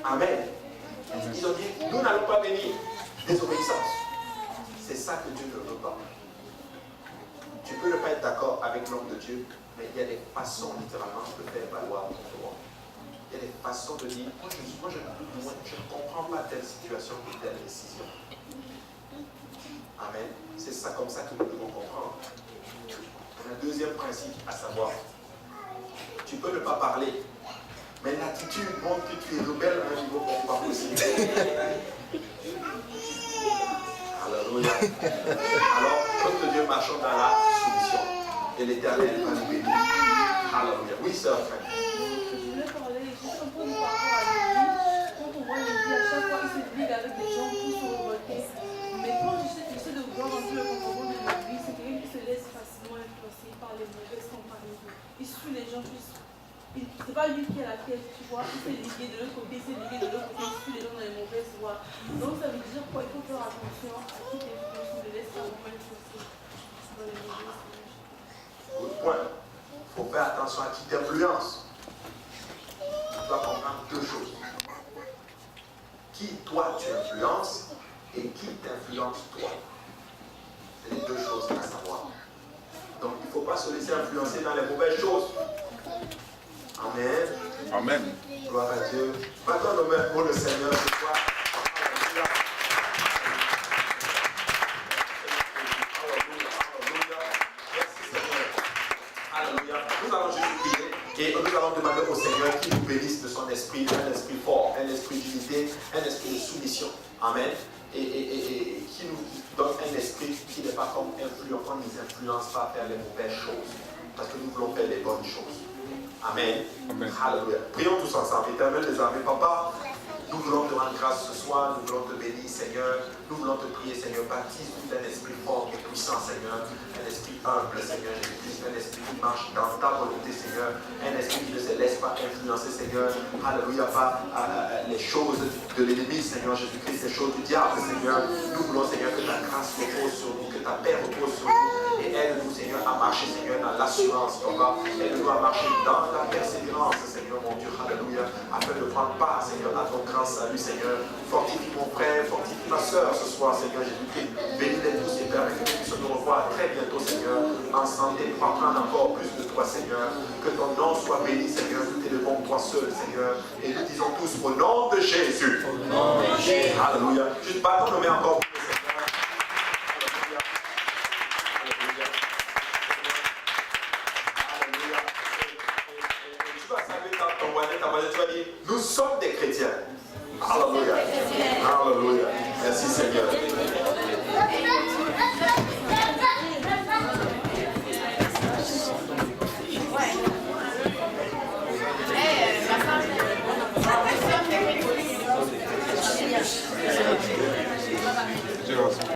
Amen. Ils ont dit, nous n'allons pas venir. Désobéissance. C'est ça que Dieu ne veut pas. Tu peux ne pas être d'accord avec l'homme de Dieu, mais il y a des façons littéralement de faire valoir ton droit. Il y a des façons de dire, moi je ne comprends pas telle situation ou telle décision. Amen. C'est ça comme ça que nous devons comprendre. Un deuxième principe à savoir, tu peux ne pas parler, Mais l'attitude montre que tu es rebelle à un niveau qui n'est pas possible. Alléluia. Alors, notre Dieu, marchons dans la soumission. Et l'Éternel va nous bénir. Alléluia. Oui, sœur, frère. Je voulais parler juste un peu par rapport à l'église. Quand on voit l'église, à chaque fois, il se ligue avec des gens pour se revolter. Mais quand j'essaie de voir un peu le comportement de l'église, c'est quelqu'un qui se laisse facilement influencer par les mauvaises compagnies. Il suit les gens plus. C'est pas lui qui est la tête, tu vois. Il s'est ligué de l'autre côté, il s'est ligué de l'autre côté, il suit les gens dans les mauvaises voies. Donc ça veut dire quoi? Il faut faire attention à qui t'influence, ne laisse pas vraiment influencer dans les mauvaises voies. Autre point. Il faut faire attention à qui t'influence. Tu dois comprendre deux choses. Qui toi tu influences et qui t'influence toi. C'est les deux choses à savoir. Donc il ne faut pas se laisser influencer dans les mauvaises choses. Amen. Amen. Gloire à Dieu. Maintenant, nous mettons le Seigneur ce soir. Alléluia. Alléluia. Alléluia. Merci Seigneur. Alléluia. Nous allons juste prier et nous allons demander au Seigneur qu'il nous bénisse de son esprit, un esprit fort, un esprit d'unité, un esprit de soumission. Amen. Et qui nous donne un esprit qui n'est pas comme influent, qu'on ne nous influence pas à faire les mauvaises choses. Parce que nous voulons faire les bonnes choses. Amen. Amen. Alléluia. Prions tous ensemble. Éternel des armées, Papa, nous voulons te rendre grâce ce soir, nous voulons te bénir, Seigneur. Nous voulons te prier, Seigneur. Baptise-nous d'un esprit fort et puissant, Seigneur. Un esprit humble, Seigneur Jésus-Christ. Un esprit qui marche dans ta volonté, Seigneur. Un esprit qui ne se laisse pas influencer, Seigneur. Alléluia, pas les choses de l'ennemi, Seigneur Jésus-Christ, les choses du diable, Seigneur. Nous voulons, Seigneur, que ta grâce repose sur nous, que ta paix repose sur nous. Et aide-nous, Seigneur, à marcher, Seigneur, dans l'assurance, Papa. Aide-nous à marcher dans la persévérance, Seigneur, mon Dieu, alléluia, afin de prendre part, Seigneur, à ton grand salut, Seigneur. Fortifie mon frère, fortifie ma soeur ce soir, Seigneur Jésus-Christ. Bénis-les tous et permets que nous puissions nous revoir très bientôt, Seigneur, en santé, pour apprendre encore plus de toi, Seigneur. Que ton nom soit béni, Seigneur. Nous t'élevons toi seul, Seigneur. Et nous disons tous au nom de Jésus. Au nom de Jésus. Alléluia. Juste battons nos mains encore plus, Seigneur. Alléluia. Alléluia. Alléluia. Et tu vas saluer ton voisin, ta voisine, tu vas dire, nous sommes des chrétiens. Alléluia. Alléluia. Merci Seigneur.